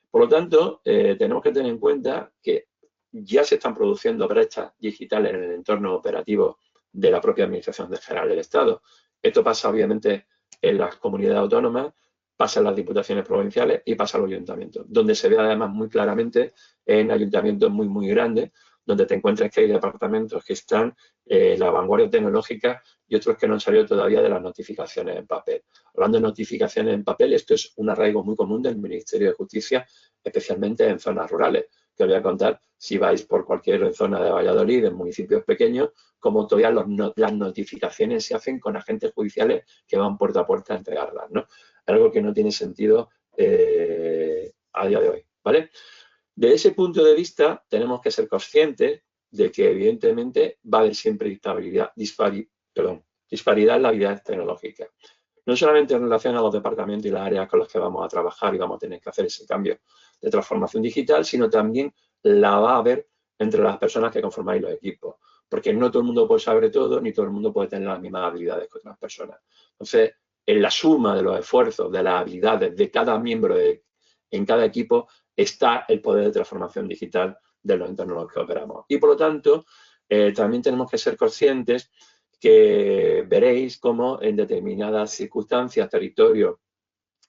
Por lo tanto, tenemos que tener en cuenta que ya se están produciendo brechas digitales en el entorno operativo de la propia Administración General del Estado. Esto pasa obviamente en las comunidades autónomas, pasa en las diputaciones provinciales y pasa en los ayuntamientos, donde se ve además muy claramente en ayuntamientos muy, muy grandes, donde te encuentras que hay departamentos que están en la vanguardia tecnológica y otros que no han salido todavía de las notificaciones en papel. Hablando de notificaciones en papel, esto es un arraigo muy común del Ministerio de Justicia, especialmente en zonas rurales, que os voy a contar si vais por cualquier zona de Valladolid, en municipios pequeños, como todavía las notificaciones se hacen con agentes judiciales que van puerta a puerta a entregarlas, ¿no? Algo que no tiene sentido a día de hoy, ¿vale? De ese punto de vista, tenemos que ser conscientes de que, evidentemente, va a haber siempre disparidad en la habilidad tecnológica. no solamente en relación a los departamentos y las áreas con las que vamos a trabajar y vamos a tener que hacer ese cambio de transformación digital, sino también la va a haber entre las personas que conformáis los equipos, porque no todo el mundo puede saber todo, ni todo el mundo puede tener las mismas habilidades que otras personas. Entonces, en la suma de los esfuerzos, de las habilidades de cada miembro en cada equipo, está el poder de transformación digital de los entornos en los que operamos. Y por lo tanto, también tenemos que ser conscientes que veréis cómo en determinadas circunstancias, territorios,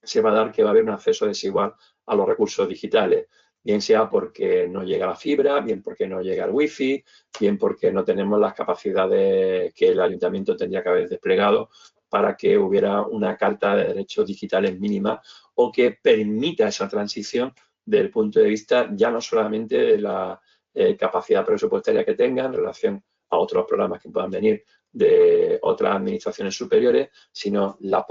se va a dar que va a haber un acceso desigual a los recursos digitales, bien sea porque no llega la fibra, bien porque no llega el wifi, bien porque no tenemos las capacidades que el ayuntamiento tendría que haber desplegado para que hubiera una carta de derechos digitales mínima o que permita esa transición desde el punto de vista ya no solamente de la capacidad presupuestaria que tenga en relación a otros programas que puedan venir de otras administraciones superiores, sino la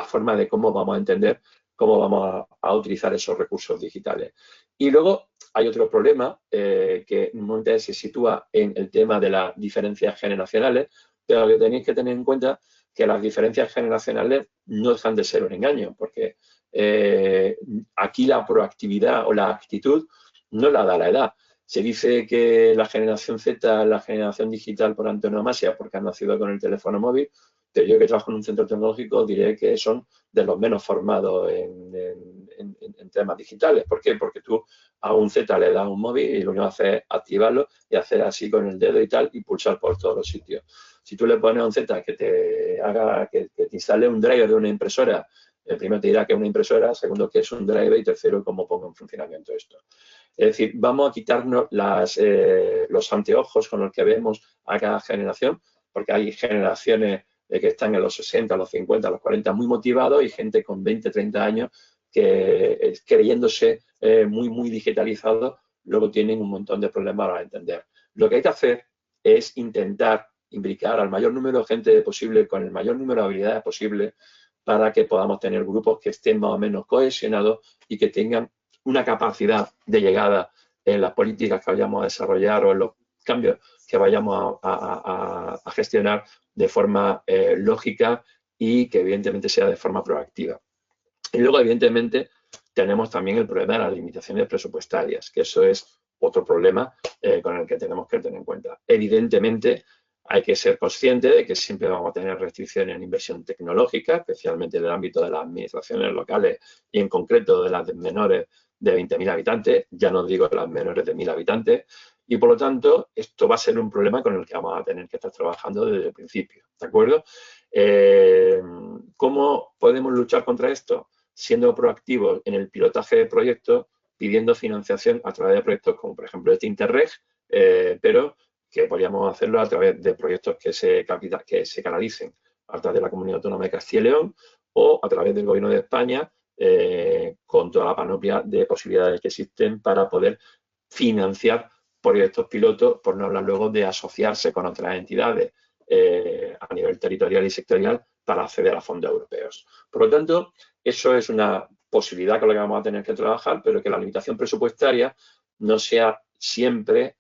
forma de cómo vamos a entender cómo vamos a utilizar esos recursos digitales. Y luego hay otro problema que normalmente se sitúa en el tema de las diferencias generacionales, pero que tenéis que tener en cuenta que las diferencias generacionales no dejan de ser un engaño, porque aquí la proactividad o la actitud no la da la edad. Se dice que la generación Z es la generación digital por antonomasia porque han nacido con el teléfono móvil, pero yo que trabajo en un centro tecnológico diré que son de los menos formados en temas digitales. ¿Por qué? Porque tú a un Z le das un móvil y lo único que hace es activarlo y hacer así con el dedo y tal y pulsar por todos los sitios. Si tú le pones a un Z que te haga, que te instale un driver de una impresora, primero te dirá que es una impresora, segundo que es un driver y tercero cómo pongo en funcionamiento esto. Es decir, vamos a quitarnos los anteojos con los que vemos a cada generación, porque hay generaciones que están en los 60, los 50, los 40 muy motivados y gente con 20, 30 años que creyéndose muy digitalizados, luego tienen un montón de problemas a entender. Lo que hay que hacer es intentar implicar al mayor número de gente posible con el mayor número de habilidades posible para que podamos tener grupos que estén más o menos cohesionados y que tengan una capacidad de llegada en las políticas que vayamos a desarrollar o en los cambios que vayamos a gestionar de forma lógica y que evidentemente sea de forma proactiva. Y luego, evidentemente, tenemos también el problema de las limitaciones presupuestarias, que eso es otro problema con el que tenemos que tener en cuenta. Evidentemente, hay que ser consciente de que siempre vamos a tener restricciones en inversión tecnológica, especialmente en el ámbito de las administraciones locales y en concreto de las menores de 20.000 habitantes, ya no digo las menores de 1.000 habitantes, y por lo tanto esto va a ser un problema con el que vamos a tener que estar trabajando desde el principio, ¿de acuerdo? ¿Cómo podemos luchar contra esto? Siendo proactivos en el pilotaje de proyectos, pidiendo financiación a través de proyectos como por ejemplo este Interreg, pero que podríamos hacerlo a través de proyectos que se canalicen a través de la Comunidad Autónoma de Castilla y León o a través del Gobierno de España, con toda la panoplia de posibilidades que existen para poder financiar proyectos pilotos, por no hablar luego de asociarse con otras entidades a nivel territorial y sectorial para acceder a fondos europeos. Por lo tanto, eso es una posibilidad con la que vamos a tener que trabajar, pero que la limitación presupuestaria no sea siempre,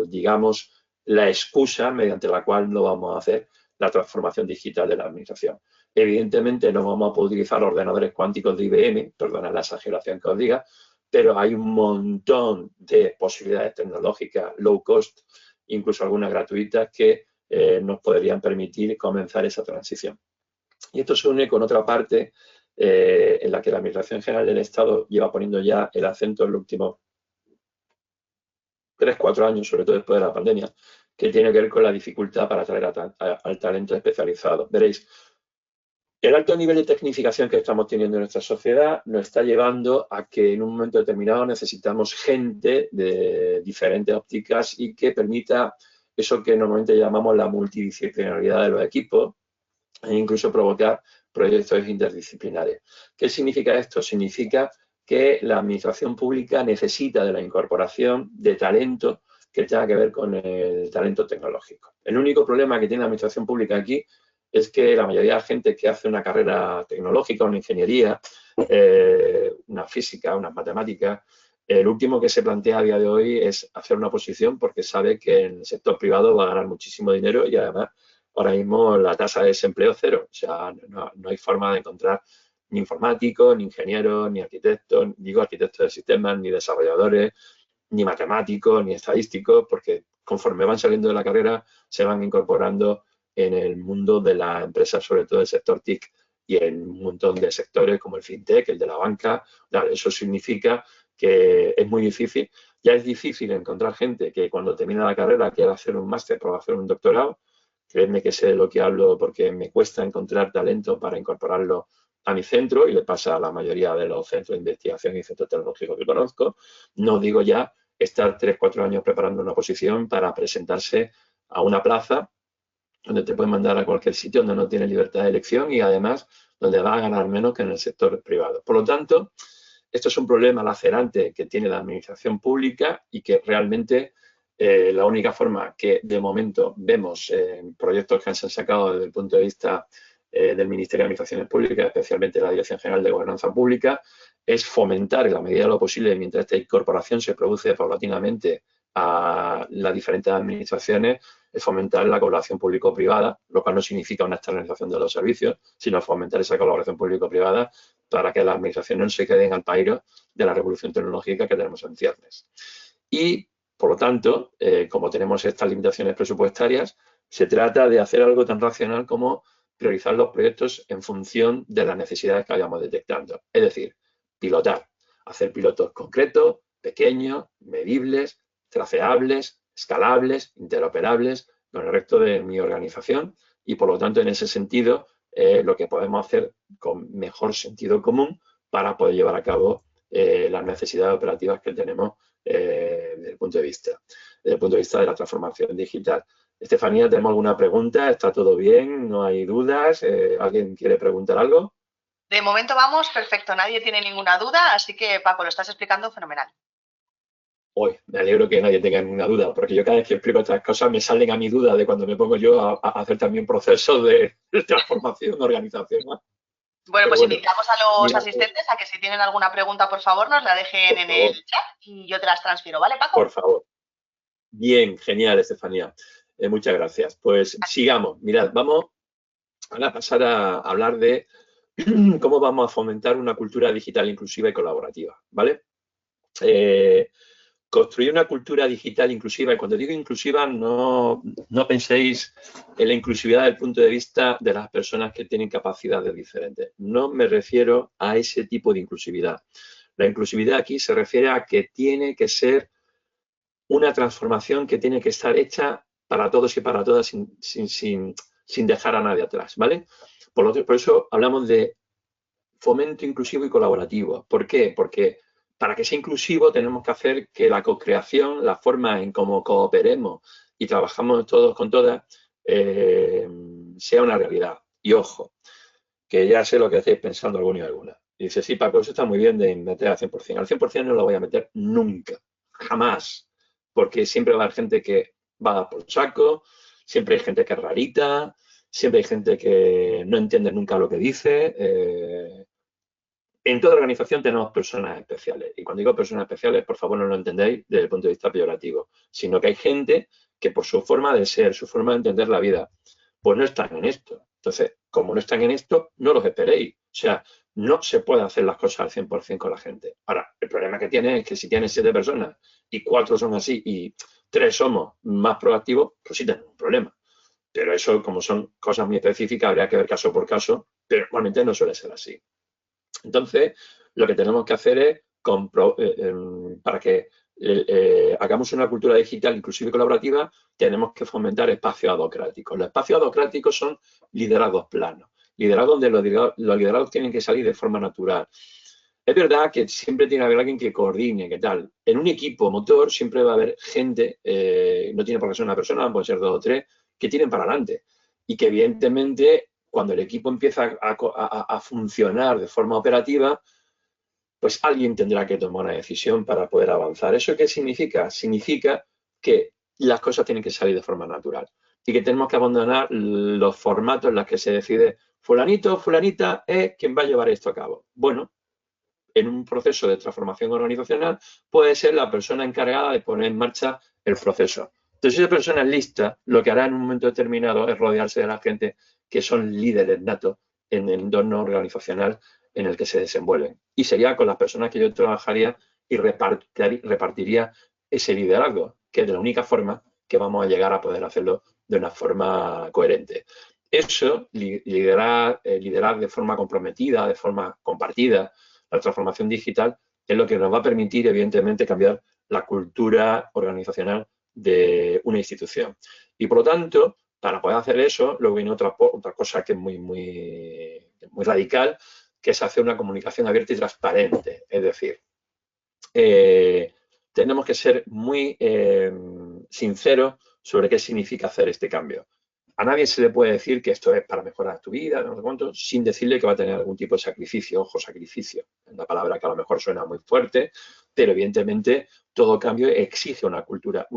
digamos, la excusa mediante la cual no vamos a hacer la transformación digital de la administración. Evidentemente no vamos a poder utilizar ordenadores cuánticos de IBM, perdona la exageración que os diga, pero hay un montón de posibilidades tecnológicas low cost, incluso algunas gratuitas, que nos podrían permitir comenzar esa transición. Y esto se une con otra parte en la que la Administración General del Estado lleva poniendo ya el acento en los últimos 3, 4 años, sobre todo después de la pandemia, que tiene que ver con la dificultad para atraer al talento especializado. Veréis, el alto nivel de tecnificación que estamos teniendo en nuestra sociedad nos está llevando a que en un momento determinado necesitamos gente de diferentes ópticas y que permita eso que normalmente llamamos la multidisciplinaridad de los equipos e incluso provocar proyectos interdisciplinares. ¿Qué significa esto? Significa que la administración pública necesita de la incorporación de talento que tenga que ver con el talento tecnológico. El único problema que tiene la administración pública aquí es que la mayoría de la gente que hace una carrera tecnológica, una ingeniería, una física, una matemática, el último que se plantea a día de hoy es hacer una oposición porque sabe que en el sector privado va a ganar muchísimo dinero y además ahora mismo la tasa de desempleo es cero. O sea, no hay forma de encontrar ni informáticos, ni ingenieros, ni arquitectos, digo arquitectos de sistemas, ni desarrolladores, ni matemáticos, ni estadísticos, porque conforme van saliendo de la carrera se van incorporando en el mundo de las empresas, sobre todo del sector TIC y en un montón de sectores como el fintech, el de la banca. Claro, eso significa que es muy difícil. Ya es difícil encontrar gente que cuando termina la carrera quiera hacer un máster o hacer un doctorado. Créeme que sé de lo que hablo porque me cuesta encontrar talento para incorporarlo a mi centro y le pasa a la mayoría de los centros de investigación y centros tecnológicos que conozco. No digo ya estar 3, 4 años preparando una oposición para presentarse a una plaza donde te pueden mandar a cualquier sitio donde no tienes libertad de elección y además donde vas a ganar menos que en el sector privado. Por lo tanto, esto es un problema lacerante que tiene la administración pública y que realmente la única forma que de momento vemos en proyectos que se han sacado desde el punto de vista del Ministerio de Administraciones Públicas, especialmente la Dirección General de Gobernanza Pública, es fomentar en la medida de lo posible, mientras esta incorporación se produce paulatinamente a las diferentes administraciones, es fomentar la colaboración público-privada, lo cual no significa una externalización de los servicios, sino fomentar esa colaboración público-privada para que las administraciones no se queden al pairo de la revolución tecnológica que tenemos en ciernes. Y, por lo tanto, como tenemos estas limitaciones presupuestarias, se trata de hacer algo tan racional como priorizar los proyectos en función de las necesidades que vayamos detectando. Es decir, pilotar, hacer pilotos concretos, pequeños, medibles, traceables, escalables, interoperables con el resto de mi organización y, por lo tanto, en ese sentido, lo que podemos hacer con mejor sentido común para poder llevar a cabo las necesidades operativas que tenemos desde el punto de vista de la transformación digital. Estefanía, ¿tenemos alguna pregunta? ¿Está todo bien? ¿No hay dudas? ¿Alguien quiere preguntar algo? De momento vamos, perfecto, nadie tiene ninguna duda, así que Paco, lo estás explicando fenomenal. Hoy me alegro que nadie tenga ninguna duda, porque yo cada vez que explico estas cosas me salen a mi duda de cuando me pongo yo a hacer también procesos de transformación organizacional. Bueno, Pero pues bueno, invitamos a los mira, asistentes a que si tienen alguna pregunta, por favor, nos la dejen por en el favor, chat y yo te las transfiero, ¿vale, por Paco? favor. Bien, genial, Estefanía. Muchas gracias. Pues sigamos. Mirad, vamos a pasar a hablar de cómo vamos a fomentar una cultura digital inclusiva y colaborativa, ¿vale? Construir una cultura digital inclusiva, y cuando digo inclusiva no penséis en la inclusividad desde el punto de vista de las personas que tienen capacidades diferentes. No me refiero a ese tipo de inclusividad. La inclusividad aquí se refiere a que tiene que ser una transformación que tiene que estar hecha para todos y para todas sin dejar a nadie atrás, ¿vale? Por eso hablamos de fomento inclusivo y colaborativo. ¿Por qué? Porque para que sea inclusivo tenemos que hacer que la co-creación, la forma en cómo cooperemos y trabajamos todos con todas, sea una realidad. Y ojo, que ya sé lo que estáis pensando alguno y alguna. Y dice, sí, Paco, eso está muy bien de meter al 100%. Al 100% no lo voy a meter nunca, jamás, porque siempre va a haber gente que va por saco, siempre hay gente que es rarita, siempre hay gente que no entiende nunca lo que dice. En toda organización tenemos personas especiales. Y cuando digo personas especiales, por favor, no lo entendéis desde el punto de vista peyorativo, sino que hay gente que por su forma de ser, su forma de entender la vida, pues no están en esto. Entonces, como no están en esto, no los esperéis. O sea, no se puede hacer las cosas al 100% con la gente. Ahora, el problema que tiene es que si tienes 7 personas y 4 son así y 3 somos más proactivos, pues sí tenemos un problema. Pero eso, como son cosas muy específicas, habría que ver caso por caso, pero normalmente no suele ser así. Entonces, lo que tenemos que hacer es, para que hagamos una cultura digital inclusiva y colaborativa, tenemos que fomentar espacios adocráticos. Los espacios adocráticos son liderazgos planos, liderazgos donde los liderazgos tienen que salir de forma natural. Es verdad que siempre tiene que haber alguien que coordine, que tal. En un equipo motor siempre va a haber gente, no tiene por qué ser una persona, pueden ser 2 o 3, que tienen para adelante. Y que evidentemente, cuando el equipo empieza a funcionar de forma operativa, pues alguien tendrá que tomar una decisión para poder avanzar. ¿Eso qué significa? Significa que las cosas tienen que salir de forma natural y que tenemos que abandonar los formatos en los que se decide fulanito, fulanita es quien va a llevar esto a cabo. Bueno, en un proceso de transformación organizacional puede ser la persona encargada de poner en marcha el proceso. Entonces, esa persona lista lo que hará en un momento determinado es rodearse de la gente que son líderes natos en el entorno organizacional en el que se desenvuelven. Y sería con las personas que yo trabajaría y repartiría ese liderazgo, que es la única forma que vamos a llegar a poder hacerlo de una forma coherente. Eso, liderar de forma comprometida, de forma compartida, la transformación digital, es lo que nos va a permitir, evidentemente, cambiar la cultura organizacional de una institución. Y por lo tanto, para poder hacer eso, luego viene otra cosa que es muy radical, que es hacer una comunicación abierta y transparente. Es decir, tenemos que ser muy sinceros sobre qué significa hacer este cambio. A nadie se le puede decir que esto es para mejorar tu vida, no sé cuánto, sin decirle que va a tener algún tipo de sacrificio. Ojo, sacrificio. Es una palabra que a lo mejor suena muy fuerte, pero evidentemente todo cambio exige una curva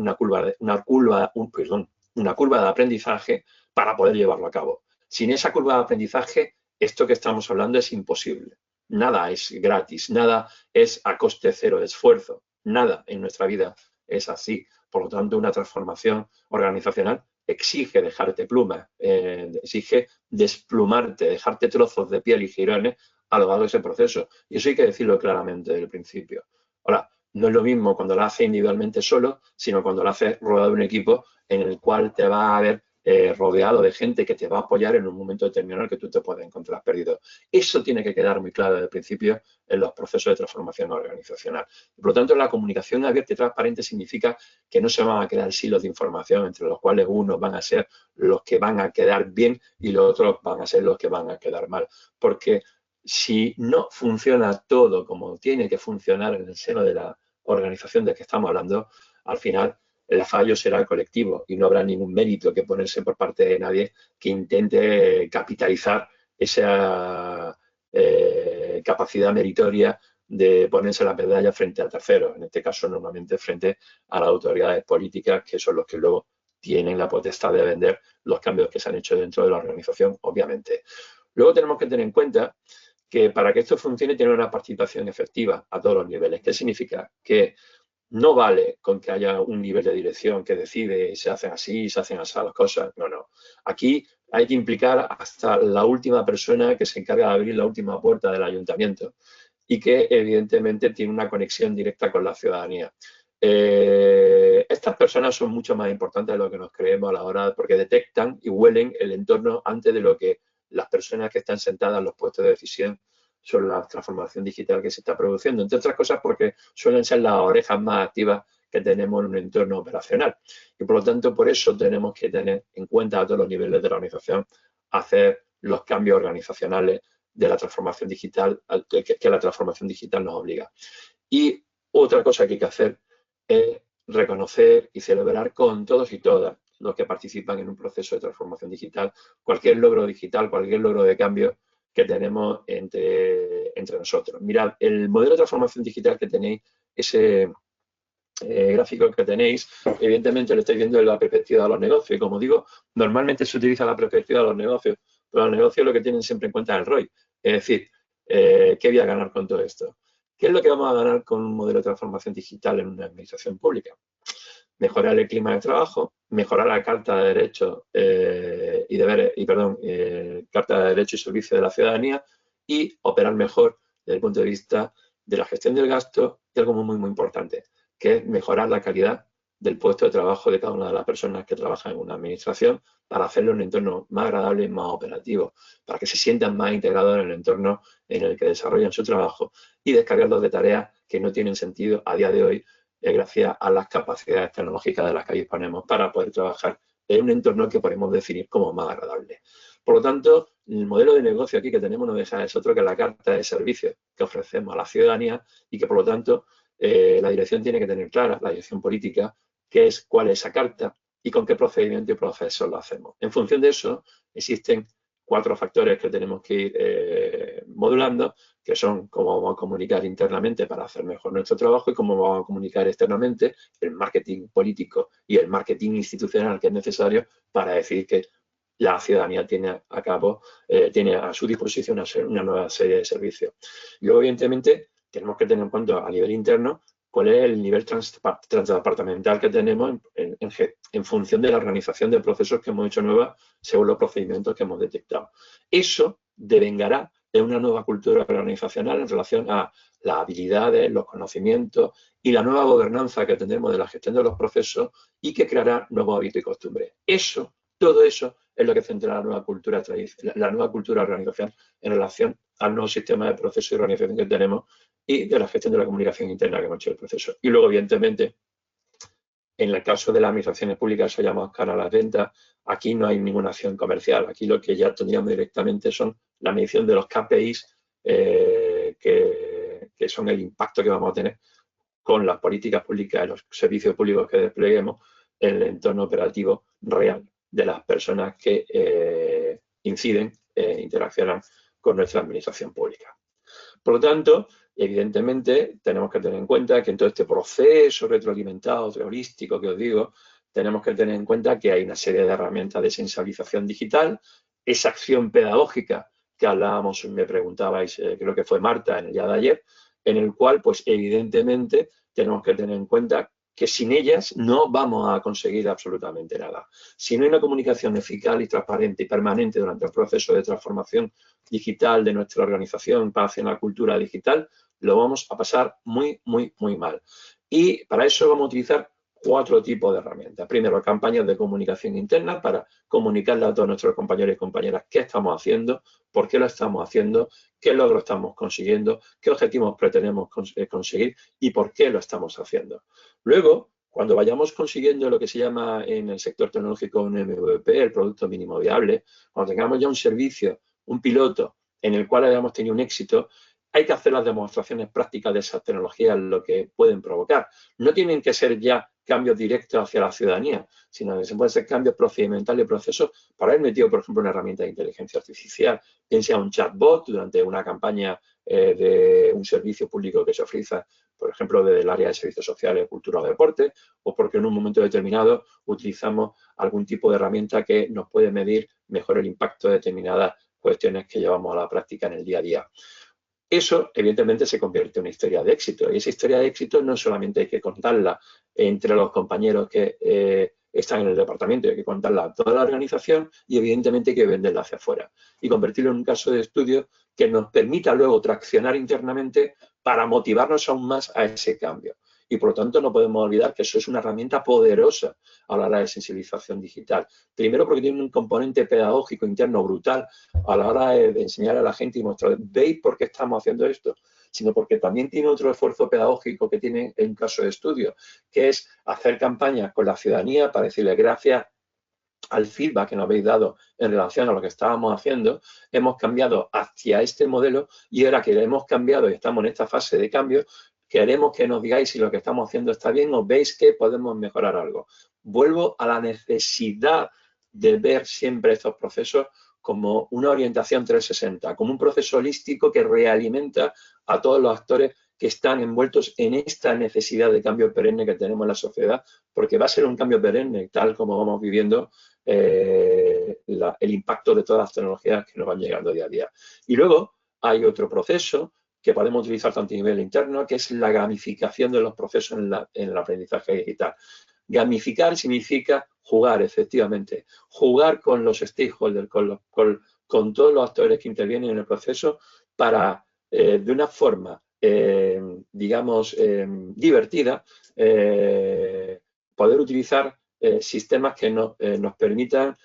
de aprendizaje para poder llevarlo a cabo. Sin esa curva de aprendizaje, esto que estamos hablando es imposible. Nada es gratis, nada es a coste cero de esfuerzo, nada en nuestra vida es así. Por lo tanto, una transformación organizacional exige dejarte plumas, exige desplumarte, dejarte trozos de piel y jirones a lo largo de ese proceso. Y eso hay que decirlo claramente desde el principio. Ahora, no es lo mismo cuando lo haces individualmente solo, sino cuando lo haces rodeado de un equipo en el cual te va a ver rodeado de gente que te va a apoyar en un momento determinado en el que tú te puedes encontrar perdido. Eso tiene que quedar muy claro desde el principio en los procesos de transformación organizacional. Por lo tanto, la comunicación abierta y transparente significa que no se van a crear silos de información entre los cuales unos van a ser los que van a quedar bien y los otros van a ser los que van a quedar mal. Porque si no funciona todo como tiene que funcionar en el seno de la organización de que estamos hablando, al final el fallo será colectivo y no habrá ningún mérito que ponerse por parte de nadie que intente capitalizar esa capacidad meritoria de ponerse la medalla frente al tercero, en este caso normalmente frente a las autoridades políticas, que son los que luego tienen la potestad de vender los cambios que se han hecho dentro de la organización, obviamente. Luego tenemos que tener en cuenta que para que esto funcione tiene una participación efectiva a todos los niveles. ¿Qué significa? Que no vale con que haya un nivel de dirección que decide se hacen así, se hacen así las cosas. No, no. Aquí hay que implicar hasta la última persona que se encarga de abrir la última puerta del ayuntamiento y que evidentemente tiene una conexión directa con la ciudadanía. Estas personas son mucho más importantes de lo que nos creemos a la hora, porque detectan y huelen el entorno antes de lo que las personas que están sentadas en los puestos de decisión sobre la transformación digital que se está produciendo, entre otras cosas porque suelen ser las orejas más activas que tenemos en un entorno operacional. Y por lo tanto, por eso tenemos que tener en cuenta a todos los niveles de la organización, hacer los cambios organizacionales de la transformación digital, que la transformación digital nos obliga. Y otra cosa que hay que hacer es reconocer y celebrar con todos y todas los que participan en un proceso de transformación digital, cualquier logro digital, cualquier logro de cambio que tenemos entre nosotros. Mirad, el modelo de transformación digital que tenéis, ese gráfico que tenéis, evidentemente lo estáis viendo desde la perspectiva de los negocios. Y como digo, normalmente se utiliza la perspectiva de los negocios, pero los negocios lo que tienen siempre en cuenta es el ROI. Es decir, ¿qué voy a ganar con todo esto? ¿Qué es lo que vamos a ganar con un modelo de transformación digital en una administración pública? Mejorar el clima de trabajo, mejorar la Carta de Derechos y Deberes, Carta de Derechos y Servicios de la Ciudadanía y operar mejor desde el punto de vista de la gestión del gasto y algo muy, muy importante, que es mejorar la calidad del puesto de trabajo de cada una de las personas que trabajan en una administración para hacerlo en un entorno más agradable y más operativo, para que se sientan más integrados en el entorno en el que desarrollan su trabajo y descargarlos de tareas que no tienen sentido a día de hoy gracias a las capacidades tecnológicas de las que disponemos para poder trabajar en un entorno que podemos definir como más agradable. Por lo tanto, el modelo de negocio aquí que tenemos no deja de ser otro que la carta de servicios que ofrecemos a la ciudadanía y que, por lo tanto, la dirección tiene que tener clara, la dirección política, qué es, cuál es esa carta y con qué procedimiento y proceso lo hacemos. En función de eso, existen 4 factores que tenemos que ir modulando, que son cómo vamos a comunicar internamente para hacer mejor nuestro trabajo y cómo vamos a comunicar externamente, el marketing político y el marketing institucional que es necesario para decir que la ciudadanía tiene tiene a su disposición una nueva serie de servicios. Y luego, evidentemente, tenemos que tener en cuenta a nivel interno cuál es el nivel transdepartamental que tenemos en función de la organización de procesos que hemos hecho nuevas según los procedimientos que hemos detectado. Eso devengará de una nueva cultura organizacional en relación a las habilidades, los conocimientos y la nueva gobernanza que tendremos de la gestión de los procesos y que creará nuevos hábitos y costumbres. Todo eso es lo que centra la nueva cultura organizacional en relación al nuevo sistema de proceso y organización que tenemos y de la gestión de la comunicación interna que hemos hecho el proceso. Y luego, evidentemente, en el caso de las administraciones públicas, eso llamamos canales de venta, aquí no hay ninguna acción comercial. Aquí lo que ya tendríamos directamente son la medición de los KPIs que son el impacto que vamos a tener con las políticas públicas y los servicios públicos que despleguemos en el entorno operativo real de las personas que inciden, interaccionan con nuestra administración pública. Por lo tanto, evidentemente, tenemos que tener en cuenta que en todo este proceso retroalimentado, holístico que os digo, tenemos que tener en cuenta que hay una serie de herramientas de sensibilización digital, esa acción pedagógica que hablábamos, me preguntabais, creo que fue Marta en el día de ayer, en el cual, pues evidentemente, tenemos que tener en cuenta que sin ellas no vamos a conseguir absolutamente nada. Si no hay una comunicación eficaz y transparente y permanente durante el proceso de transformación digital de nuestra organización para hacer una cultura digital, lo vamos a pasar muy, muy, muy mal. Y para eso vamos a utilizar 4 tipos de herramientas. Primero, campañas de comunicación interna para comunicarle a todos nuestros compañeros y compañeras qué estamos haciendo, por qué lo estamos haciendo, qué logros estamos consiguiendo, qué objetivos pretendemos conseguir y por qué lo estamos haciendo. Luego, cuando vayamos consiguiendo lo que se llama en el sector tecnológico un MVP, el producto mínimo viable, cuando tengamos ya un servicio, un piloto en el cual hayamos tenido un éxito, hay que hacer las demostraciones prácticas de esas tecnologías, lo que pueden provocar. No tienen que ser ya cambios directos hacia la ciudadanía, sino que se pueden ser cambios procedimentales y procesos para haber metido, por ejemplo, una herramienta de inteligencia artificial, bien sea un chatbot durante una campaña de un servicio público que se ofrece, por ejemplo, desde el área de servicios sociales, cultura o deporte, o porque en un momento determinado utilizamos algún tipo de herramienta que nos puede medir mejor el impacto de determinadas cuestiones que llevamos a la práctica en el día a día. Eso, evidentemente, se convierte en una historia de éxito. Y esa historia de éxito no solamente hay que contarla entre los compañeros que están en el departamento, hay que contarla a toda la organización y, evidentemente, hay que venderla hacia afuera. Y convertirlo en un caso de estudio que nos permita luego traccionar internamente para motivarnos aún más a ese cambio. Y, por lo tanto, no podemos olvidar que eso es una herramienta poderosa a la hora de sensibilización digital. Primero porque tiene un componente pedagógico interno brutal a la hora de enseñar a la gente y mostrar, ¿veis por qué estamos haciendo esto? Sino porque también tiene otro esfuerzo pedagógico que tiene en un caso de estudio, que es hacer campañas con la ciudadanía para decirle gracias al feedback que nos habéis dado en relación a lo que estábamos haciendo, hemos cambiado hacia este modelo y ahora que hemos cambiado y estamos en esta fase de cambio, queremos que nos digáis si lo que estamos haciendo está bien o veis que podemos mejorar algo. Vuelvo a la necesidad de ver siempre estos procesos como una orientación 360, como un proceso holístico que realimenta a todos los actores que están envueltos en esta necesidad de cambio perenne que tenemos en la sociedad, porque va a ser un cambio perenne, tal como vamos viviendo el impacto de todas las tecnologías que nos van llegando día a día. Y luego hay otro proceso que podemos utilizar tanto a nivel interno, que es la gamificación de los procesos en el aprendizaje digital. Gamificar significa jugar, efectivamente. Jugar con los stakeholders, con todos los actores que intervienen en el proceso para, de una forma, digamos, divertida, poder utilizar sistemas que nos permitan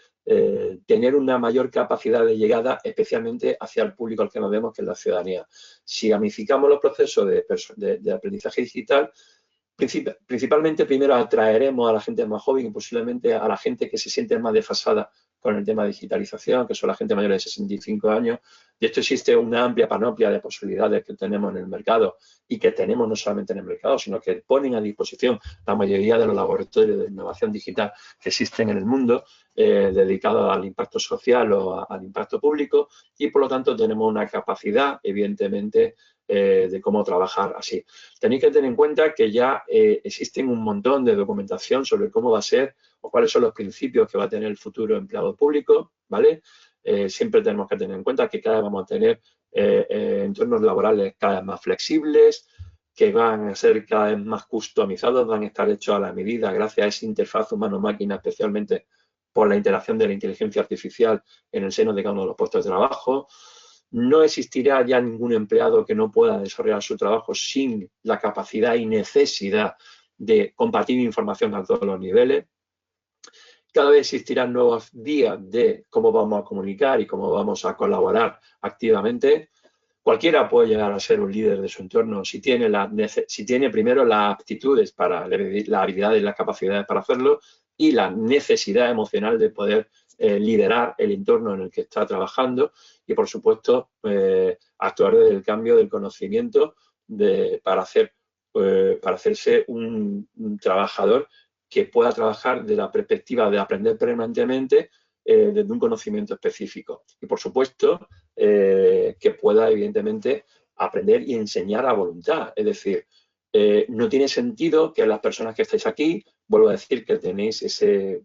tener una mayor capacidad de llegada, especialmente hacia el público al que nos vemos, que es la ciudadanía. Si gamificamos los procesos de aprendizaje digital, principalmente primero atraeremos a la gente más joven y posiblemente a la gente que se siente más desfasada con el tema de digitalización, que son la gente mayor de 65 años. De esto existe una amplia panoplia de posibilidades que tenemos en el mercado y que tenemos no solamente en el mercado, sino que ponen a disposición la mayoría de los laboratorios de innovación digital que existen en el mundo, dedicados al impacto social o al impacto público, y por lo tanto tenemos una capacidad, evidentemente, de cómo trabajar así. Tenéis que tener en cuenta que ya existen un montón de documentación sobre cómo va a ser o cuáles son los principios que va a tener el futuro empleado público, ¿vale? Siempre tenemos que tener en cuenta que cada vez vamos a tener entornos laborales cada vez más flexibles, que van a ser cada vez más customizados, van a estar hechos a la medida gracias a esa interfaz humano-máquina, especialmente por la interacción de la inteligencia artificial en el seno de cada uno de los puestos de trabajo. No existirá ya ningún empleado que no pueda desarrollar su trabajo sin la capacidad y necesidad de compartir información a todos los niveles. Cada vez existirán nuevos vías de cómo vamos a comunicar y cómo vamos a colaborar activamente. Cualquiera puede llegar a ser un líder de su entorno si tiene primero las aptitudes, las habilidades y las capacidades para hacerlo, y la necesidad emocional de poder liderar el entorno en el que está trabajando y, por supuesto, actuar desde el cambio del conocimiento para hacerse un trabajador que pueda trabajar de la perspectiva de aprender permanentemente desde un conocimiento específico. Y, por supuesto, que pueda, evidentemente, aprender y enseñar a voluntad. Es decir, no tiene sentido que las personas que estáis aquí, vuelvo a decir que tenéis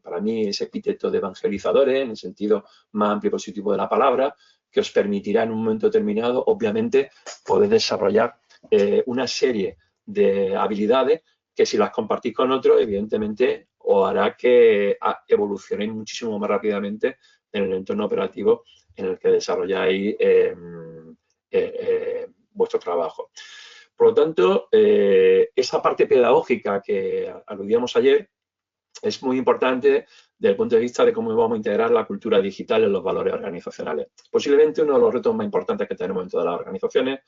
para mí, ese epíteto de evangelizadores, en el sentido más amplio y positivo de la palabra, que os permitirá en un momento determinado, obviamente, poder desarrollar una serie de habilidades que si las compartís con otros, evidentemente, os hará que evolucionéis muchísimo más rápidamente en el entorno operativo en el que desarrolláis vuestro trabajo. Por lo tanto, esa parte pedagógica que aludíamos ayer es muy importante desde el punto de vista de cómo vamos a integrar la cultura digital en los valores organizacionales. Posiblemente uno de los retos más importantes que tenemos en todas las organizaciones,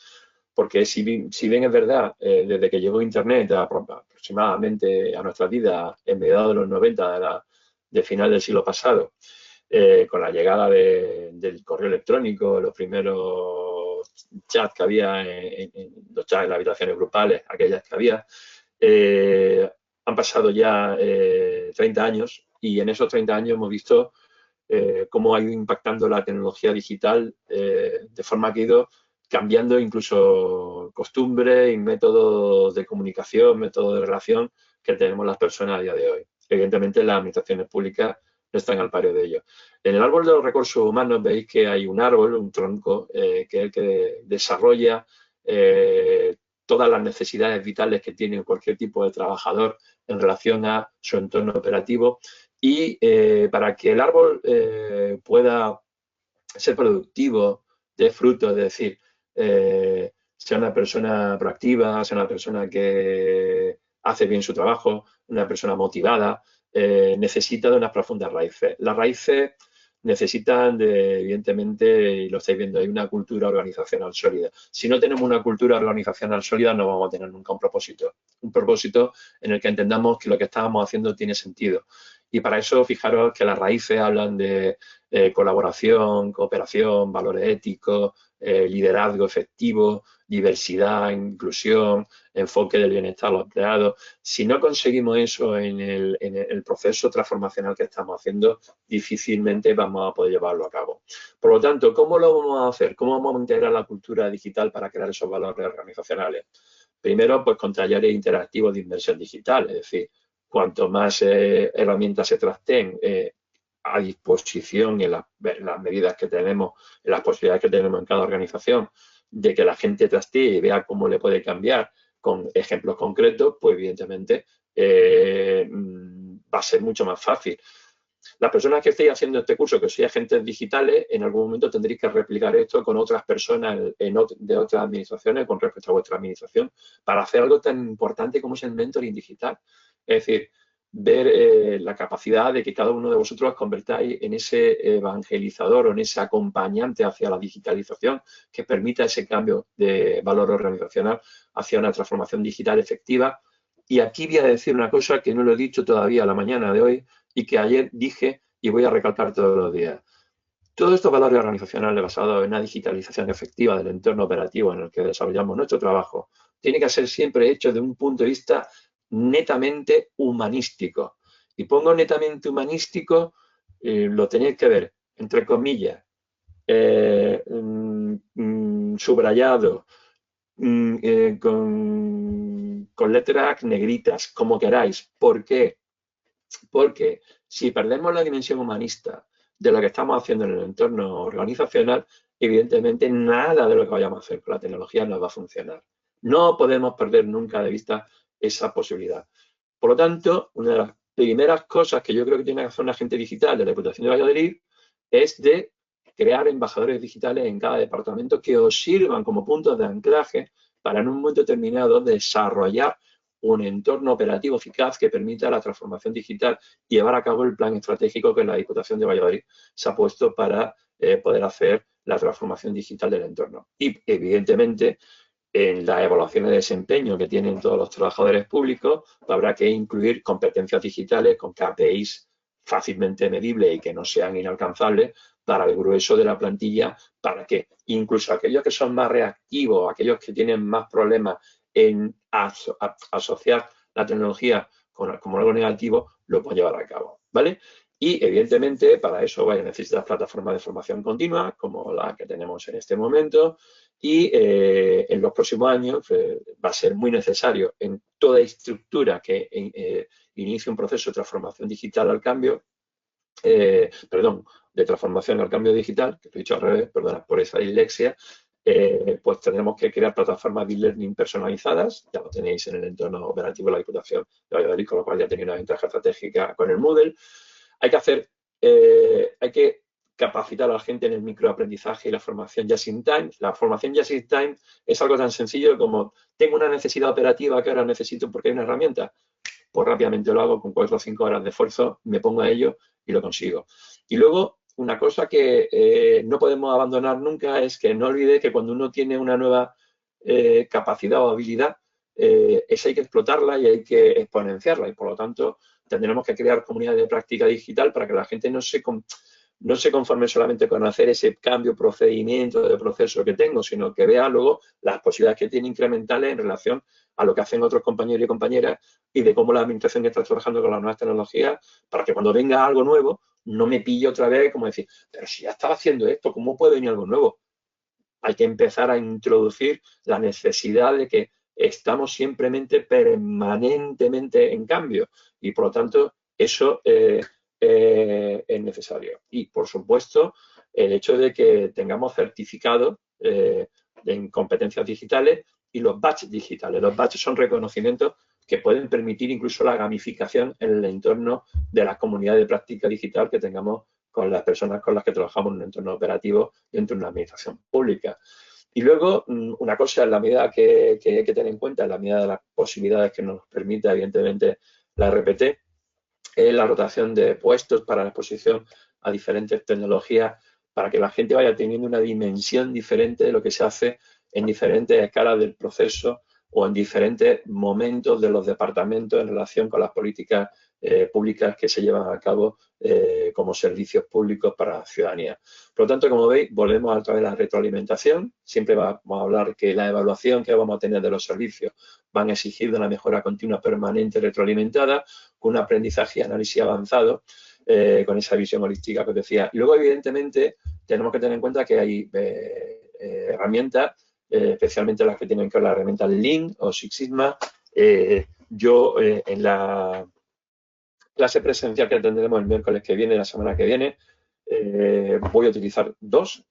porque si bien es verdad, desde que llegó Internet aproximadamente a nuestras vidas en mediados de los 90 de final del siglo pasado, con la llegada del correo electrónico, los primeros chats que había en los chats en las habitaciones grupales, aquellas que había, han pasado ya 30 años y en esos 30 años hemos visto cómo ha ido impactando la tecnología digital de forma que ha ido cambiando incluso costumbres y métodos de comunicación, métodos de relación que tenemos las personas a día de hoy. Evidentemente, las administraciones públicas no están al pario de ello. En el árbol de los recursos humanos veis que hay un árbol, un tronco, que es el que desarrolla todas las necesidades vitales que tiene cualquier tipo de trabajador en relación a su entorno operativo y para que el árbol pueda ser productivo, dé frutos, es decir, sea una persona proactiva, sea una persona que hace bien su trabajo, una persona motivada, necesita de unas profundas raíces. Las raíces necesitan evidentemente, y lo estáis viendo, hay una cultura organizacional sólida. Si no tenemos una cultura organizacional sólida, no vamos a tener nunca un propósito en el que entendamos que lo que estábamos haciendo tiene sentido. Y para eso, fijaros que las raíces hablan de colaboración, cooperación, valores éticos, liderazgo efectivo, diversidad, inclusión, enfoque del bienestar de los empleados. Si no conseguimos eso en el proceso transformacional que estamos haciendo, difícilmente vamos a poder llevarlo a cabo. Por lo tanto, ¿cómo lo vamos a hacer? ¿Cómo vamos a integrar la cultura digital para crear esos valores organizacionales? Primero, pues con talleres interactivos de inversión digital, es decir, cuanto más herramientas se trasten a disposición en las medidas que tenemos, en las posibilidades que tenemos en cada organización, de que la gente trastee y vea cómo le puede cambiar con ejemplos concretos, pues evidentemente va a ser mucho más fácil. Las personas que estéis haciendo este curso, que sois agentes digitales, en algún momento tendréis que replicar esto con otras personas de otras administraciones con respecto a vuestra administración para hacer algo tan importante como es el mentoring digital. Es decir, ver la capacidad de que cada uno de vosotros os convertáis en ese evangelizador o en ese acompañante hacia la digitalización que permita ese cambio de valor organizacional hacia una transformación digital efectiva. Y aquí voy a decir una cosa que no lo he dicho todavía a la mañana de hoy y que ayer dije y voy a recalcar todos los días. Todos estos valores organizacionales basados en una digitalización efectiva del entorno operativo en el que desarrollamos nuestro trabajo tiene que ser siempre hecho desde un punto de vista netamente humanístico. Y pongo netamente humanístico, lo tenéis que ver, entre comillas, subrayado, con letras negritas, como queráis. ¿Por qué? Porque si perdemos la dimensión humanista de lo que estamos haciendo en el entorno organizacional, evidentemente nada de lo que vayamos a hacer con la tecnología nos va a funcionar. No podemos perder nunca de vista esa posibilidad. Por lo tanto, una de las primeras cosas que yo creo que tiene que hacer un agente digital de la Diputación de Valladolid es de crear embajadores digitales en cada departamento que os sirvan como puntos de anclaje para en un momento determinado desarrollar un entorno operativo eficaz que permita la transformación digital y llevar a cabo el plan estratégico que la Diputación de Valladolid se ha puesto para poder hacer la transformación digital del entorno. Y, evidentemente, en la evaluación de desempeño que tienen todos los trabajadores públicos, habrá que incluir competencias digitales con KPIs fácilmente medibles y que no sean inalcanzables para el grueso de la plantilla, para que incluso aquellos que son más reactivos, aquellos que tienen más problemas en asociar la tecnología como algo negativo, lo puedan llevar a cabo, ¿vale? Y, evidentemente, para eso necesitas plataformas de formación continua, como la que tenemos en este momento, y en los próximos años va a ser muy necesario en toda estructura que inicie un proceso de transformación digital al cambio, perdón, de transformación al cambio digital, que lo he dicho al revés, perdona por esa dislexia, pues tendremos que crear plataformas de e-learning personalizadas, ya lo tenéis en el entorno operativo de la Diputación de Valladolid, con lo cual ya tenéis una ventaja estratégica con el Moodle. Hay que hacer, hay que capacitar a la gente en el microaprendizaje y la formación just in time. La formación just in time es algo tan sencillo como tengo una necesidad operativa que ahora necesito porque hay una herramienta, pues rápidamente lo hago con 4 o 5 horas de esfuerzo, me pongo a ello y lo consigo. Y luego, una cosa que no podemos abandonar nunca es que no olvide que cuando uno tiene una nueva capacidad o habilidad, esa hay que explotarla y hay que exponenciarla y por lo tanto tendremos que crear comunidades de práctica digital para que la gente no se conforme solamente con hacer ese cambio, procedimiento de proceso que tengo, sino que vea luego las posibilidades que tiene incrementales en relación a lo que hacen otros compañeros y compañeras y de cómo la administración está trabajando con las nuevas tecnologías para que cuando venga algo nuevo no me pille otra vez como decir, pero si ya estaba haciendo esto, ¿cómo puede venir algo nuevo? Hay que empezar a introducir la necesidad de que estamos permanentemente en cambio y por lo tanto eso es necesario. Y por supuesto el hecho de que tengamos certificados en competencias digitales y los badges digitales. Los badges son reconocimientos que pueden permitir incluso la gamificación en el entorno de las comunidades de práctica digital que tengamos con las personas con las que trabajamos en un entorno operativo dentro de una administración pública. Y luego, una cosa en la medida que hay que tener en cuenta, en la medida de las posibilidades que nos permite, evidentemente, la RPT, es la rotación de puestos para la exposición a diferentes tecnologías para que la gente vaya teniendo una dimensión diferente de lo que se hace en diferentes escalas del proceso o en diferentes momentos de los departamentos en relación con las políticas públicas que se llevan a cabo como servicios públicos para la ciudadanía. Por lo tanto, como veis, volvemos a través de la retroalimentación. Siempre vamos a hablar que la evaluación que vamos a tener de los servicios van a exigir de una mejora continua, permanente, retroalimentada, con un aprendizaje y análisis avanzado, con esa visión holística que os decía. Y luego, evidentemente, tenemos que tener en cuenta que hay herramientas, especialmente las que tienen que ver las herramientas Lean o Six Sigma. Yo en la clase presencial que tendremos el miércoles que viene, la semana que viene, voy a utilizar 2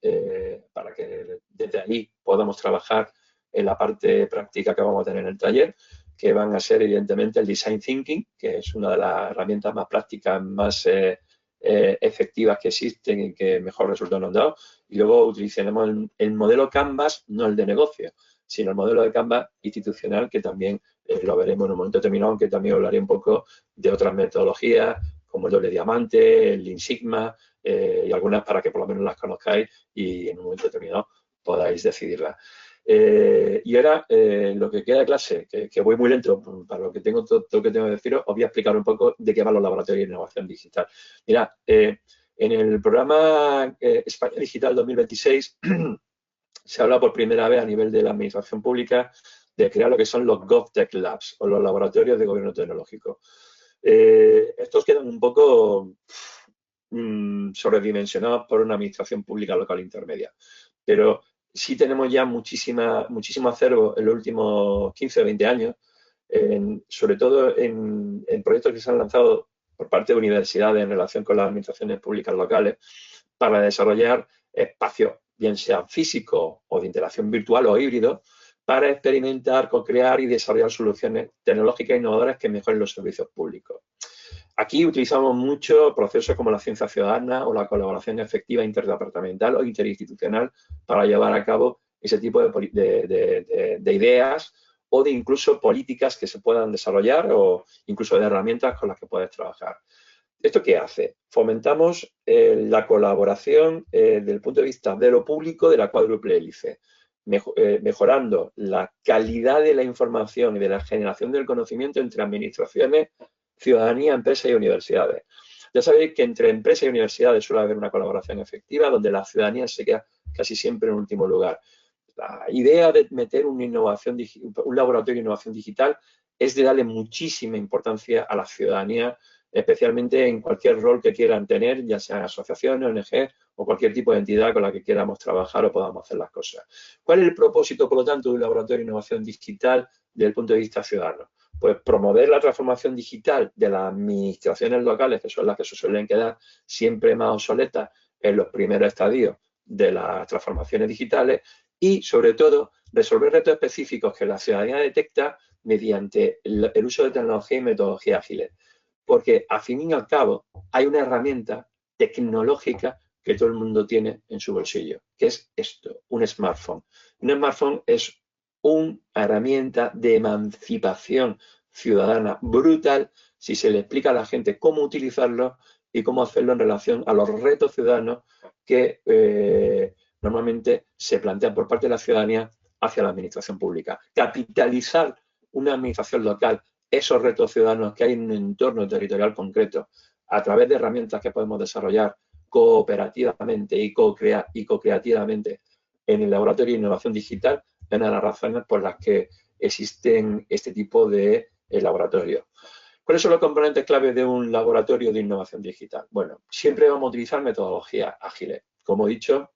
para que desde ahí podamos trabajar en la parte práctica que vamos a tener en el taller, que van a ser evidentemente el Design Thinking, que es una de las herramientas más prácticas, más efectivas que existen y que mejor resultados nos han dado. Y luego utilizaremos el modelo Canvas, no el de negocio, sino el modelo de Canvas institucional, que también lo veremos en un momento determinado, aunque también hablaré un poco de otras metodologías, como el doble diamante, el Lean Sigma, y algunas para que por lo menos las conozcáis y en un momento determinado podáis decidirlas. Y ahora, lo que queda de clase, que voy muy lento para lo que tengo, todo lo que tengo que deciros, os voy a explicar un poco de qué van los laboratorios de innovación digital. Mirad, en el programa España Digital 2026 se habla por primera vez a nivel de la administración pública de crear lo que son los GovTech Labs o los laboratorios de gobierno tecnológico. Estos quedan un poco sobredimensionados por una administración pública local intermedia, pero sí tenemos ya muchísimo acervo en los últimos 15 o 20 años, sobre todo en proyectos que se han lanzado por parte de universidades en relación con las administraciones públicas locales para desarrollar espacios, bien sean físicos o de interacción virtual o híbridos, para experimentar, co-crear y desarrollar soluciones tecnológicas innovadoras que mejoren los servicios públicos. Aquí utilizamos mucho procesos como la ciencia ciudadana o la colaboración efectiva interdepartamental o interinstitucional para llevar a cabo ese tipo de ideas o de incluso políticas que se puedan desarrollar o incluso de herramientas con las que puedes trabajar. ¿Esto qué hace? Fomentamos la colaboración desde el punto de vista de lo público de la cuádruple hélice, mejorando la calidad de la información y de la generación del conocimiento entre administraciones, ciudadanía, empresas y universidades. Ya sabéis que entre empresas y universidades suele haber una colaboración efectiva donde la ciudadanía se queda casi siempre en último lugar. La idea de meter un laboratorio de innovación digital es de darle muchísima importancia a la ciudadanía, especialmente en cualquier rol que quieran tener, ya sean asociaciones, ONG o cualquier tipo de entidad con la que queramos trabajar o podamos hacer las cosas. ¿Cuál es el propósito, por lo tanto, de un laboratorio de innovación digital desde el punto de vista ciudadano? Pues promover la transformación digital de las administraciones locales, que son las que se suelen quedar siempre más obsoletas en los primeros estadios de las transformaciones digitales y, sobre todo, resolver retos específicos que la ciudadanía detecta mediante el uso de tecnología y metodologías ágiles. Porque, al fin y al cabo, hay una herramienta tecnológica que todo el mundo tiene en su bolsillo, que es esto, un smartphone. Un smartphone es una herramienta de emancipación ciudadana brutal si se le explica a la gente cómo utilizarlo y cómo hacerlo en relación a los retos ciudadanos que normalmente se plantean por parte de la ciudadanía hacia la administración pública. Capitalizar una administración local, esos retos ciudadanos que hay en un entorno territorial concreto, a través de herramientas que podemos desarrollar cooperativamente y co-creativamente en el Laboratorio de Innovación Digital, es una de las razones por las que existen este tipo de laboratorios. ¿Cuáles son los componentes clave de un laboratorio de innovación digital? Bueno, siempre vamos a utilizar metodologías ágiles. Como he dicho,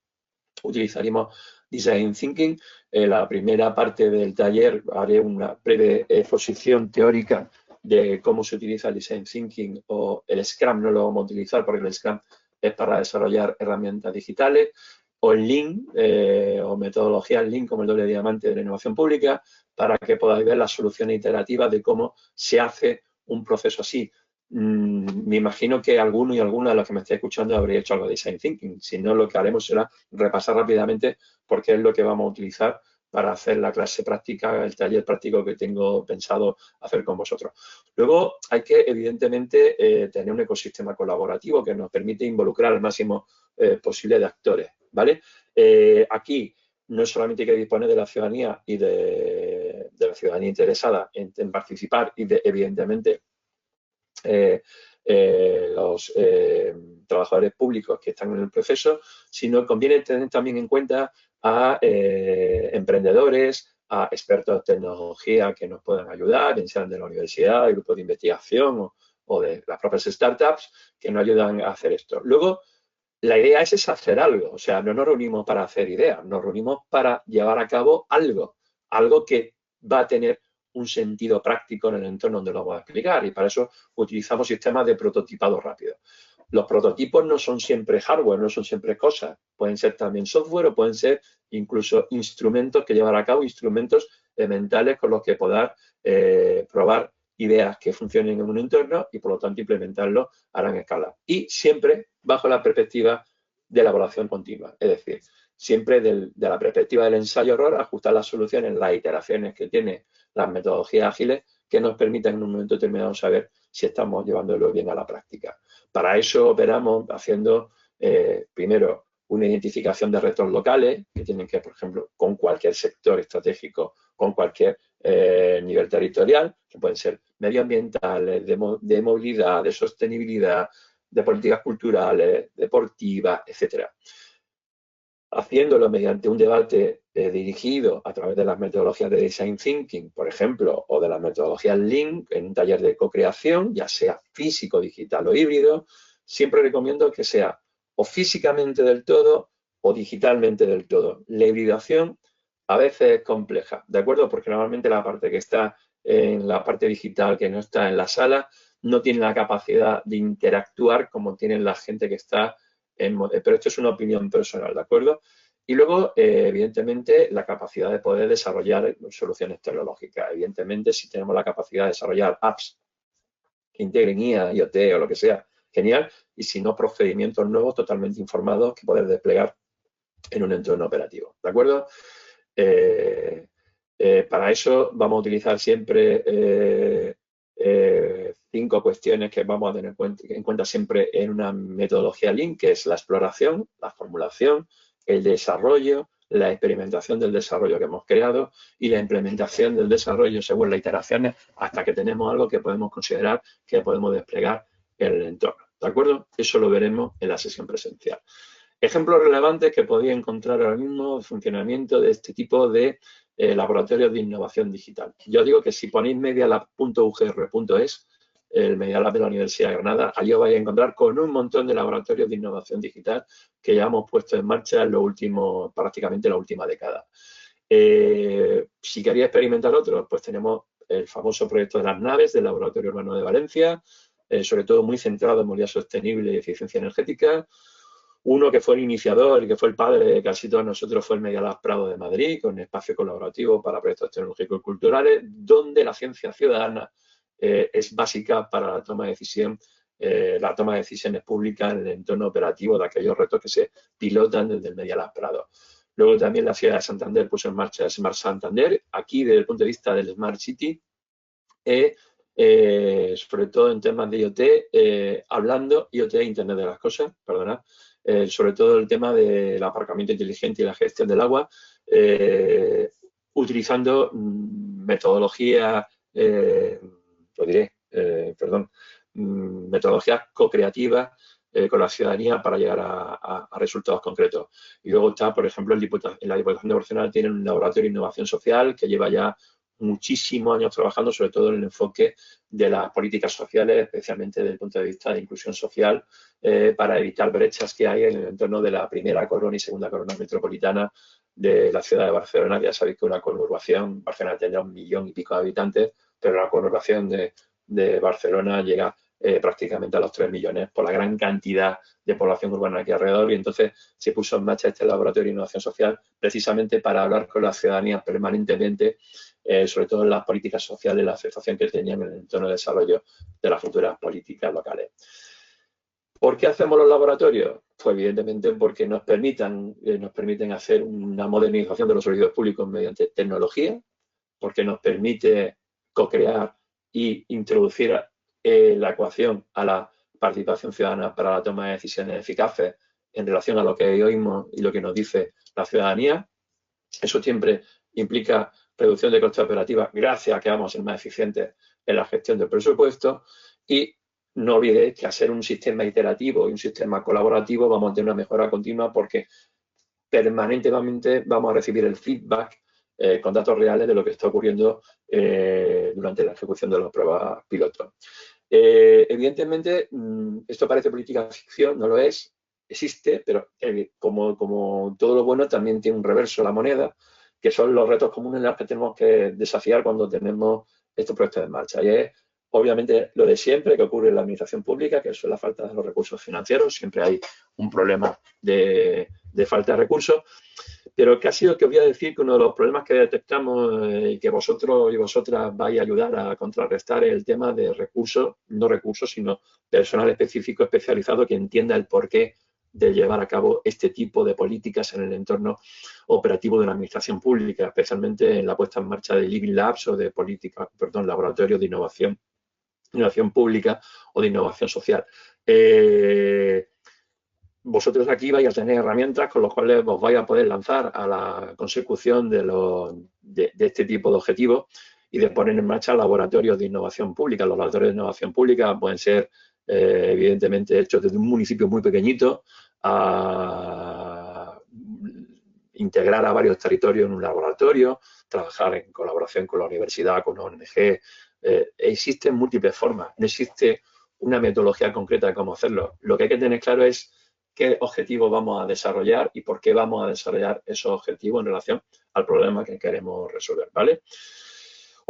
utilizaremos Design Thinking. La primera parte del taller haré una breve exposición teórica de cómo se utiliza el Design Thinking o el Scrum. No lo vamos a utilizar porque el Scrum es para desarrollar herramientas digitales, o el Lean o metodología Lean como el doble diamante de la innovación pública, para que podáis ver las soluciones iterativas de cómo se hace un proceso así. Me imagino que alguno y alguna de los que me estéis escuchando habréis hecho algo de Design Thinking. Si no, lo que haremos será repasar rápidamente porque es lo que vamos a utilizar para hacer la clase práctica, el taller práctico que tengo pensado hacer con vosotros. Luego hay que, evidentemente, tener un ecosistema colaborativo que nos permite involucrar al máximo posible de actores, ¿vale? Aquí no solamente hay que disponer de la ciudadanía y de la ciudadanía interesada en participar y, evidentemente, los trabajadores públicos que están en el proceso, sino conviene tener también en cuenta a emprendedores, a expertos de tecnología que nos puedan ayudar, bien sean de la universidad, de grupos de investigación o de las propias startups que nos ayudan a hacer esto. Luego, la idea es hacer algo, o sea, no nos reunimos para hacer ideas, nos reunimos para llevar a cabo algo que va a tener un sentido práctico en el entorno donde lo vamos a explicar, y para eso utilizamos sistemas de prototipado rápido. Los prototipos no son siempre hardware, no son siempre cosas, pueden ser también software o pueden ser incluso instrumentos que llevar a cabo, instrumentos mentales con los que poder probar ideas que funcionen en un entorno y por lo tanto implementarlo a gran escala. Y siempre bajo la perspectiva de la evaluación continua, es decir, siempre de la perspectiva del ensayo-error, ajustar las soluciones, las iteraciones que tiene las metodologías ágiles que nos permitan en un momento determinado saber si estamos llevándolo bien a la práctica. Para eso operamos haciendo, primero, una identificación de retos locales que tienen que ver, por ejemplo, con cualquier sector estratégico, con cualquier nivel territorial, que pueden ser medioambientales, de movilidad, de sostenibilidad, de políticas culturales, deportivas, etcétera. Haciéndolo mediante un debate dirigido a través de las metodologías de Design Thinking, por ejemplo, o de las metodologías Lean en un taller de co-creación, ya sea físico, digital o híbrido, siempre recomiendo que sea o físicamente del todo o digitalmente del todo. La hibridación a veces es compleja, ¿de acuerdo? Porque normalmente la parte que está en la parte digital, que no está en la sala, no tiene la capacidad de interactuar como tiene la gente que está pero esto es una opinión personal, ¿de acuerdo? Y luego, evidentemente, la capacidad de poder desarrollar soluciones tecnológicas. Evidentemente, si tenemos la capacidad de desarrollar apps que integren IA, IoT o lo que sea, genial. Y si no, procedimientos nuevos totalmente informados que poder desplegar en un entorno operativo. ¿De acuerdo? Para eso vamos a utilizar siempre 5 cuestiones que vamos a tener en cuenta siempre en una metodología Lean, que es la exploración, la formulación, el desarrollo, la experimentación del desarrollo que hemos creado y la implementación del desarrollo según las iteraciones hasta que tenemos algo que podemos considerar que podemos desplegar en el entorno. ¿De acuerdo? Eso lo veremos en la sesión presencial. Ejemplos relevantes que podéis encontrar ahora mismo de funcionamiento de este tipo de laboratorios de innovación digital. Yo digo que si ponéis medialab.ugr.es, el Media Lab de la Universidad de Granada, allí os vais a encontrar con un montón de laboratorios de innovación digital que ya hemos puesto en marcha en los últimos, prácticamente la última década. Si queréis experimentar otros, pues tenemos el famoso proyecto de las naves del Laboratorio Urbano de Valencia, sobre todo muy centrado en movilidad sostenible y eficiencia energética. Uno que fue el iniciador y que fue el padre de casi todos nosotros fue el Media Lab Prado de Madrid, con espacio colaborativo para proyectos tecnológicos y culturales, donde la ciencia ciudadana es básica para la toma de decisión, la toma de decisiones públicas en el entorno operativo de aquellos retos que se pilotan desde el Media Lab Prado. Luego también la ciudad de Santander puso en marcha el Smart Santander, aquí desde el punto de vista del Smart City, sobre todo en temas de IoT, hablando IoT, Internet de las Cosas, perdonad, sobre todo el tema del aparcamiento inteligente y la gestión del agua, utilizando metodologías, metodologías co-creativas con la ciudadanía para llegar a resultados concretos. Y luego está, por ejemplo, en la Diputación de Barcelona tienen un laboratorio de innovación social que lleva ya muchísimos años trabajando, sobre todo en el enfoque de las políticas sociales, especialmente desde el punto de vista de inclusión social, para evitar brechas que hay en el entorno de la primera corona y segunda corona metropolitana de la ciudad de Barcelona. Ya sabéis que una conurbación, Barcelona tendrá 1 millón y pico de habitantes, pero la conurbación de Barcelona llega prácticamente a los 3 millones por la gran cantidad de población urbana aquí alrededor, y entonces se puso en marcha este laboratorio de innovación social precisamente para hablar con la ciudadanía permanentemente, sobre todo en las políticas sociales, la aceptación que tenían en el entorno de desarrollo de las futuras políticas locales. ¿Por qué hacemos los laboratorios? Pues evidentemente porque nos permiten hacer una modernización de los servicios públicos mediante tecnología, porque nos permite co-crear y introducir la ecuación a la participación ciudadana para la toma de decisiones eficaces en relación a lo que oímos y lo que nos dice la ciudadanía. Eso siempre implica reducción de costes operativos gracias a que vamos a ser más eficientes en la gestión del presupuesto, y no olvidéis que al ser un sistema iterativo y un sistema colaborativo vamos a tener una mejora continua porque permanentemente vamos a recibir el feedback con datos reales de lo que está ocurriendo durante la ejecución de las pruebas piloto. Evidentemente, esto parece política ficción, no lo es, existe, pero como todo lo bueno también tiene un reverso la moneda, que son los retos comunes en los que tenemos que desafiar cuando tenemos estos proyectos en marcha. Y es, obviamente, lo de siempre que ocurre en la administración pública, que eso es la falta de los recursos financieros. Siempre hay un problema de falta de recursos. Pero casi lo que os voy a decir que uno de los problemas que detectamos y que vosotros y vosotras vais a ayudar a contrarrestar es el tema de recursos, no recursos, sino personal específico especializado que entienda el porqué de llevar a cabo este tipo de políticas en el entorno operativo de la administración pública, especialmente en la puesta en marcha de Living Labs o de laboratorios de innovación pública o de innovación social. Vosotros aquí vais a tener herramientas con las cuales os vais a poder lanzar a la consecución de este tipo de objetivos y de poner en marcha laboratorios de innovación pública. Los laboratorios de innovación pública pueden ser, evidentemente, hechos desde un municipio muy pequeñito a integrar a varios territorios en un laboratorio, trabajar en colaboración con la universidad, con ONG. Existen múltiples formas, no existe una metodología concreta de cómo hacerlo. Lo que hay que tener claro es qué objetivos vamos a desarrollar y por qué vamos a desarrollar esos objetivos en relación al problema que queremos resolver, ¿vale?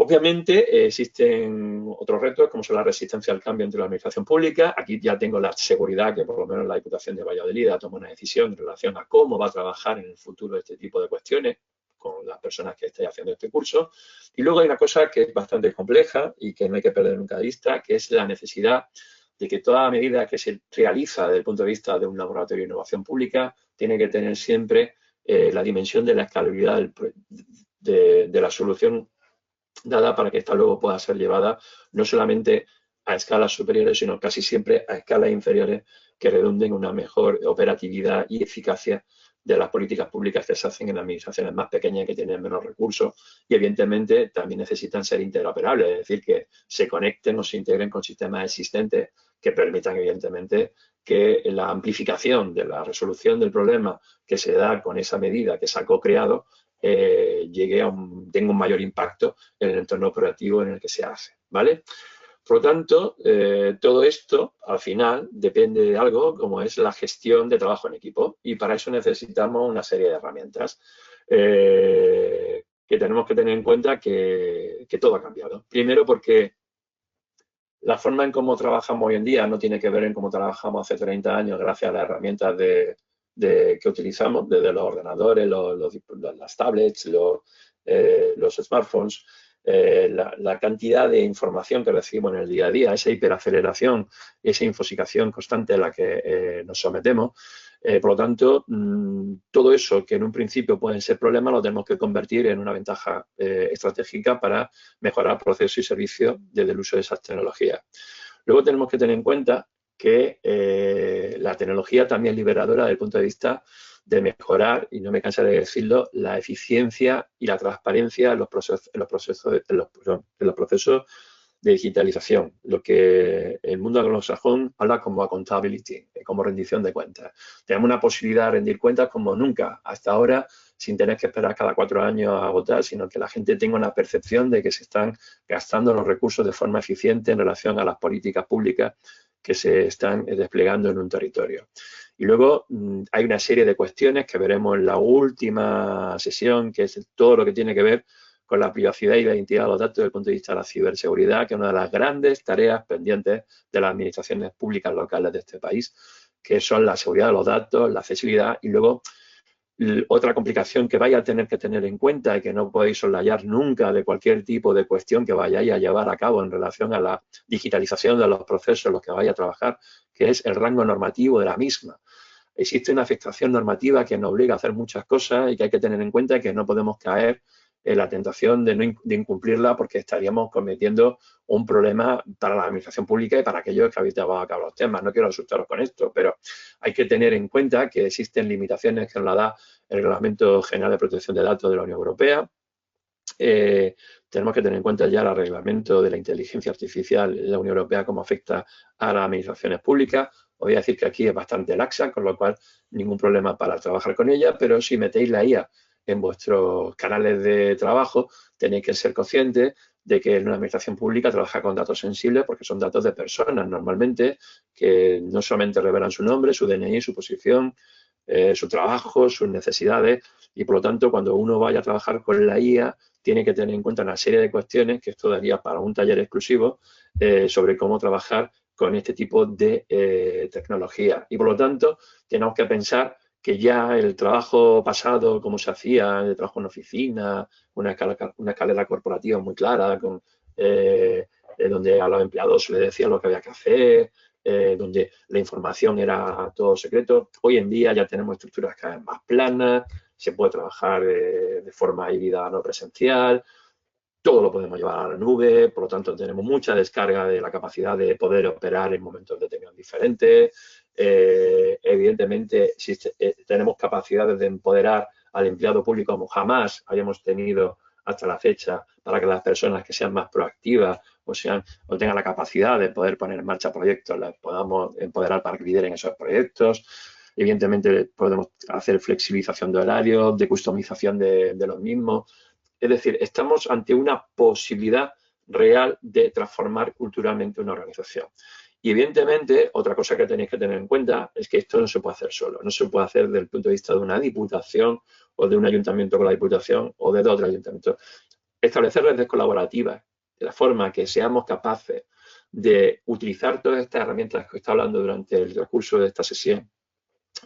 Obviamente existen otros retos como son la resistencia al cambio entre la administración pública. Aquí ya tengo la seguridad que por lo menos la Diputación de Valladolid ha tomado una decisión en relación a cómo va a trabajar en el futuro este tipo de cuestiones con las personas que estén haciendo este curso. Y luego hay una cosa que es bastante compleja y que no hay que perder nunca de vista, que es la necesidad de que toda medida que se realiza desde el punto de vista de un laboratorio de innovación pública tiene que tener siempre la dimensión de la escalabilidad de la solución dada para que esta luego pueda ser llevada no solamente a escalas superiores, sino casi siempre a escalas inferiores que redunden en una mejor operatividad y eficacia de las políticas públicas que se hacen en administraciones más pequeñas que tienen menos recursos y evidentemente también necesitan ser interoperables, es decir, que se conecten o se integren con sistemas existentes que permitan evidentemente que la amplificación de la resolución del problema que se da con esa medida que se ha co-creado tenga un mayor impacto en el entorno operativo en el que se hace, ¿vale? Por lo tanto, todo esto al final depende de algo como es la gestión de trabajo en equipo y para eso necesitamos una serie de herramientas que tenemos que tener en cuenta que todo ha cambiado. Primero porque la forma en cómo trabajamos hoy en día no tiene que ver en cómo trabajamos hace 30 años gracias a las herramientas que utilizamos, desde los ordenadores, las tablets, los smartphones, la cantidad de información que recibimos en el día a día, esa hiperaceleración, esa infosicación constante a la que nos sometemos. Por lo tanto, todo eso que en un principio pueden ser problemas lo tenemos que convertir en una ventaja estratégica para mejorar procesos y servicios desde el uso de esas tecnologías. Luego tenemos que tener en cuenta que la tecnología también es liberadora desde el punto de vista de mejorar, y no me cansaré de decirlo, la eficiencia y la transparencia en los procesos de digitalización, lo que el mundo anglosajón habla como accountability, como rendición de cuentas. Tenemos una posibilidad de rendir cuentas como nunca hasta ahora, sin tener que esperar cada 4 años a votar, sino que la gente tenga una percepción de que se están gastando los recursos de forma eficiente en relación a las políticas públicas que se están desplegando en un territorio. Y luego hay una serie de cuestiones que veremos en la última sesión, que es todo lo que tiene que ver con la privacidad y la identidad de los datos desde el punto de vista de la ciberseguridad, que es una de las grandes tareas pendientes de las administraciones públicas locales de este país, que son la seguridad de los datos, la accesibilidad y luego otra complicación que vais a tener que tener en cuenta y que no podéis soslayar nunca de cualquier tipo de cuestión que vayáis a llevar a cabo en relación a la digitalización de los procesos en los que vais a trabajar, que es el rango normativo de la misma. Existe una afectación normativa que nos obliga a hacer muchas cosas y que hay que tener en cuenta que no podemos caer en la tentación de incumplirla porque estaríamos cometiendo un problema para la administración pública y para aquellos que habéis llevado a cabo los temas. No quiero asustaros con esto, pero hay que tener en cuenta que existen limitaciones que nos la da el Reglamento General de Protección de Datos de la Unión Europea. Tenemos que tener en cuenta ya el reglamento de la inteligencia artificial de la Unión Europea, cómo afecta a las administraciones públicas. Os voy a decir que aquí es bastante laxa, con lo cual ningún problema para trabajar con ella, pero si metéis la IA en vuestros canales de trabajo, tenéis que ser conscientes de que en una administración pública trabaja con datos sensibles porque son datos de personas normalmente que no solamente revelan su nombre, su DNI, su posición, su trabajo, sus necesidades y por lo tanto cuando uno vaya a trabajar con la IA tiene que tener en cuenta una serie de cuestiones que esto daría para un taller exclusivo sobre cómo trabajar con este tipo de tecnología y por lo tanto tenemos que pensar que ya el trabajo pasado, como se hacía, el trabajo en oficina, una escalera corporativa muy clara, donde a los empleados se les decía lo que había que hacer, donde la información era todo secreto. Hoy en día ya tenemos estructuras cada vez más planas, se puede trabajar de forma híbrida no presencial, todo lo podemos llevar a la nube, por lo tanto tenemos mucha descarga de la capacidad de poder operar en momentos determinados diferentes. Evidentemente tenemos capacidades de empoderar al empleado público como jamás habíamos tenido hasta la fecha para que las personas que sean más proactivas o tengan la capacidad de poder poner en marcha proyectos, las podamos empoderar para que lideren esos proyectos. Evidentemente podemos hacer flexibilización de horarios, de customización de los mismos. Es decir, estamos ante una posibilidad real de transformar culturalmente una organización. Y evidentemente, otra cosa que tenéis que tener en cuenta es que esto no se puede hacer solo. No se puede hacer desde el punto de vista de una diputación o de un ayuntamiento con la diputación o de otro ayuntamiento. establecer redes colaborativas, de la forma que seamos capaces de utilizar todas estas herramientas que he estado hablando durante el recurso de esta sesión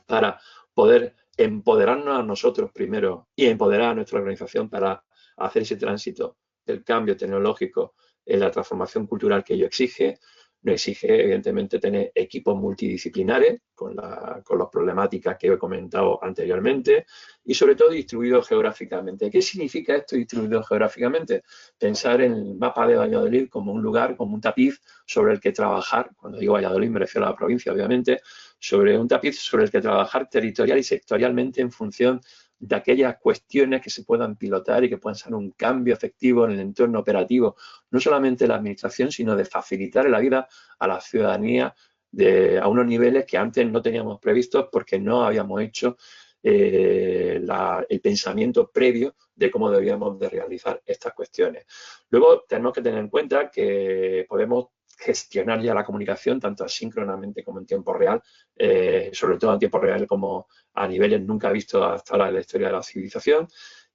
para poder empoderarnos a nosotros primero y empoderar a nuestra organización para hacer ese tránsito del cambio tecnológico en la transformación cultural que ello exige. Nos exige, evidentemente, tener equipos multidisciplinares con las problemáticas que he comentado anteriormente y, sobre todo, distribuidos geográficamente. ¿Qué significa esto distribuido geográficamente? Pensar en el mapa de Valladolid como un lugar, como un tapiz sobre el que trabajar. Cuando digo Valladolid me refiero a la provincia, obviamente, sobre un tapiz sobre el que trabajar territorial y sectorialmente en función de aquellas cuestiones que se puedan pilotar y que puedan ser un cambio efectivo en el entorno operativo, no solamente de la administración, sino de facilitar la vida a la ciudadanía a unos niveles que antes no teníamos previstos porque no habíamos hecho el pensamiento previo de cómo debíamos de realizar estas cuestiones. Luego tenemos que tener en cuenta que podemos gestionar ya la comunicación tanto asíncronamente como en tiempo real, sobre todo en tiempo real como a niveles nunca vistos hasta ahora en la historia de la civilización,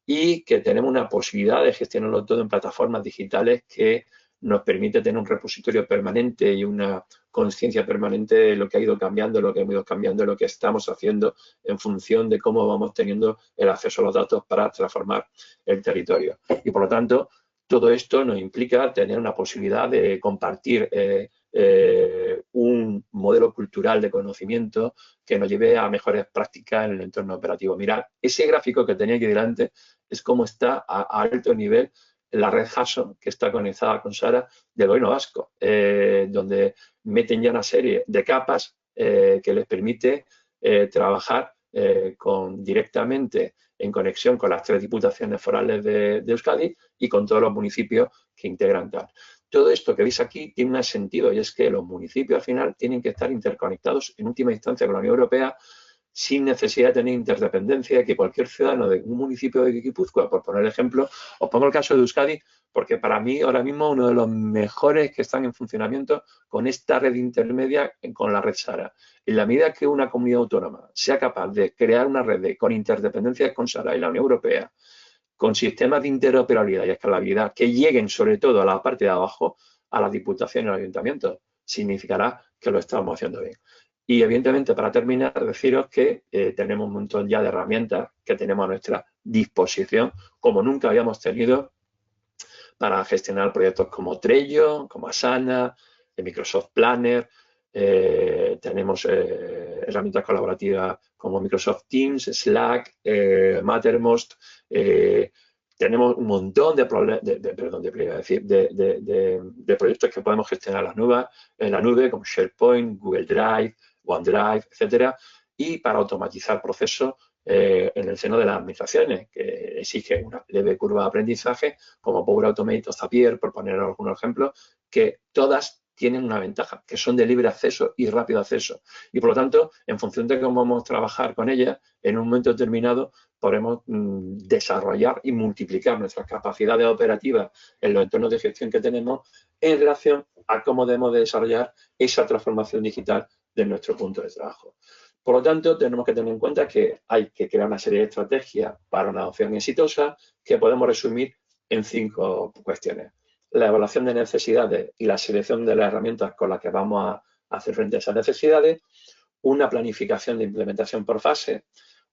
y que tenemos una posibilidad de gestionarlo todo en plataformas digitales que nos permite tener un repositorio permanente y una conciencia permanente de lo que ha ido cambiando, lo que hemos ido cambiando, lo que estamos haciendo en función de cómo vamos teniendo el acceso a los datos para transformar el territorio. Y por lo tanto, todo esto nos implica tener una posibilidad de compartir un modelo cultural de conocimiento que nos lleve a mejores prácticas en el entorno operativo. Mirad, ese gráfico que tenía aquí delante es cómo está a alto nivel la red Hudson, que está conectada con Sara del Gobierno Vasco, donde meten ya una serie de capas que les permite trabajar directamente en conexión con las 3 diputaciones forales de Euskadi y con todos los municipios que integran tal. Todo esto que veis aquí tiene un sentido y es que los municipios al final tienen que estar interconectados en última instancia con la Unión Europea sin necesidad de tener interdependencia, que cualquier ciudadano de un municipio de Guipúzcoa, por poner ejemplo, os pongo el caso de Euskadi, porque para mí ahora mismo uno de los mejores que están en funcionamiento con esta red intermedia con la red SARA. En la medida que una comunidad autónoma sea capaz de crear una red con interdependencia con SARA y la Unión Europea, con sistemas de interoperabilidad y escalabilidad que lleguen sobre todo a la parte de abajo, a las diputaciones y los ayuntamientos, significará que lo estamos haciendo bien. Y evidentemente, para terminar, deciros que tenemos un montón ya de herramientas que tenemos a nuestra disposición, como nunca habíamos tenido, para gestionar proyectos como Trello, como Asana, Microsoft Planner. Tenemos herramientas colaborativas como Microsoft Teams, Slack, Mattermost. Tenemos un montón de proyectos que podemos gestionar en la nube, como SharePoint, Google Drive, OneDrive, etcétera, y para automatizar procesos en el seno de las administraciones, que exige una leve curva de aprendizaje, como Power Automate o Zapier, por poner algunos ejemplos, que todas tienen una ventaja, que son de libre acceso y rápido acceso. Y por lo tanto, en función de cómo vamos a trabajar con ellas, en un momento determinado podremos desarrollar y multiplicar nuestras capacidades operativas en los entornos de gestión que tenemos en relación a cómo debemos de desarrollar esa transformación digital de nuestro punto de trabajo. Por lo tanto, tenemos que tener en cuenta que hay que crear una serie de estrategias para una adopción exitosa que podemos resumir en 5 cuestiones. La evaluación de necesidades y la selección de las herramientas con las que vamos a hacer frente a esas necesidades, una planificación de implementación por fase,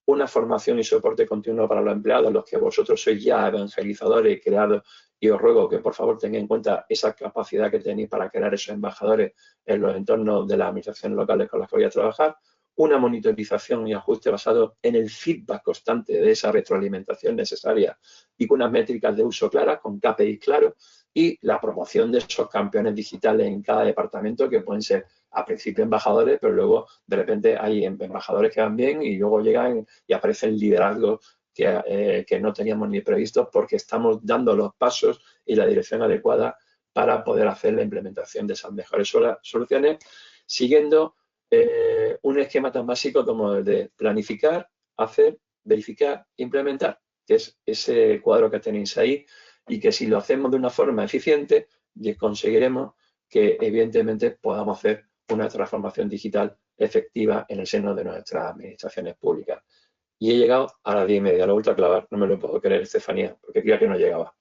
una formación y soporte continuo para los empleados, los que vosotros sois ya evangelizadores y creados, y os ruego que por favor tengáis en cuenta esa capacidad que tenéis para crear esos embajadores en los entornos de las administraciones locales con las que voy a trabajar, una monitorización y ajuste basado en el feedback constante de esa retroalimentación necesaria y con unas métricas de uso claras, con KPIs claros, y la promoción de esos campeones digitales en cada departamento, que pueden ser a principio embajadores, pero luego de repente hay embajadores que van bien y luego llegan y aparece el liderazgo que no teníamos ni previsto, porque estamos dando los pasos y la dirección adecuada para poder hacer la implementación de esas mejores soluciones, siguiendo un esquema tan básico como el de planificar, hacer, verificar, implementar, que es ese cuadro que tenéis ahí, y que si lo hacemos de una forma eficiente, conseguiremos que evidentemente podamos hacer una transformación digital efectiva en el seno de nuestras administraciones públicas. Y he llegado a las 10:30, lo he vuelto a clavar, no me lo puedo creer, Estefanía, porque creía que no llegaba.